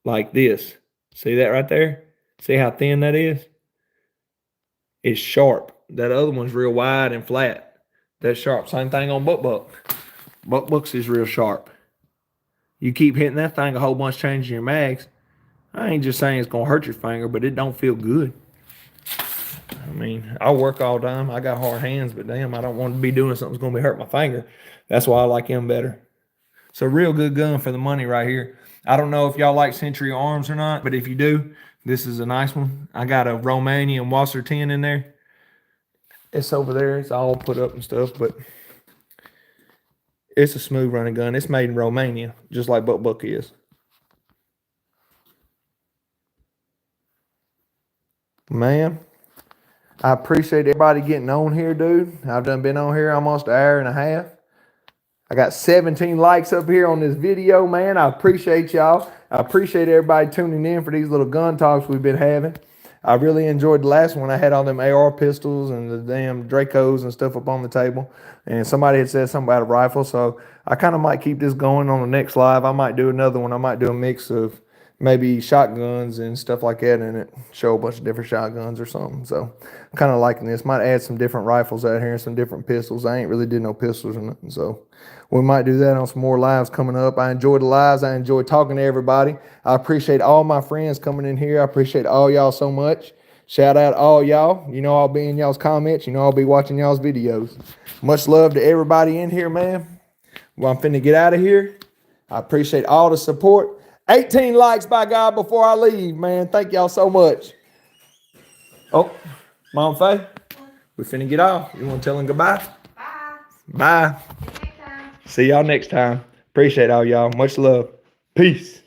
like this. See that right there? See how thin that is? It's sharp. That other one's real wide and flat. That's sharp. Same thing on buck. Bucks is real sharp. You keep hitting that thing a whole bunch, changing your mags. I ain't just saying it's gonna hurt your finger, but it don't feel good. I mean, I work all the time. I got hard hands, but damn, I don't want to be doing something that's gonna be hurt my finger. That's why I like him better. It's a real good gun for the money right here. I don't know if y'all like Century Arms or not, but if you do, this is a nice one. I got a Romanian Wasser 10 in there. It's over there. It's all put up and stuff, but it's a smooth running gun. It's made in Romania, just like Buck is. Man, I appreciate everybody getting on here, dude. I've done been on here almost an hour and a half. I got 17 likes up here on this video, man. I appreciate y'all. I appreciate everybody tuning in for these little gun talks we've been having. I really enjoyed the last one. I had all them AR pistols and the damn Dracos and stuff up on the table. And somebody had said something about a rifle. So I kind of might keep this going on the next live. I might do another one. I might do a mix of maybe shotguns and stuff like that in it. Show a bunch of different shotguns or something. So I'm kind of liking this. Might add some different rifles out here and some different pistols. I ain't really did no pistols or nothing. So we might do that on some more lives coming up. I enjoy the lives. I enjoy talking to everybody. I appreciate all my friends coming in here. I appreciate all y'all so much. Shout out all y'all. You know I'll be in y'all's comments. You know I'll be watching y'all's videos. Much love to everybody in here, man. Well, I'm finna get out of here. I appreciate all the support. 18 likes, by God, before I leave, man. Thank y'all so much. Oh, Mom Faye, we finna get off. You want to tell them goodbye? Bye. Bye. See you next time. See y'all next time. Appreciate all y'all. Much love. Peace.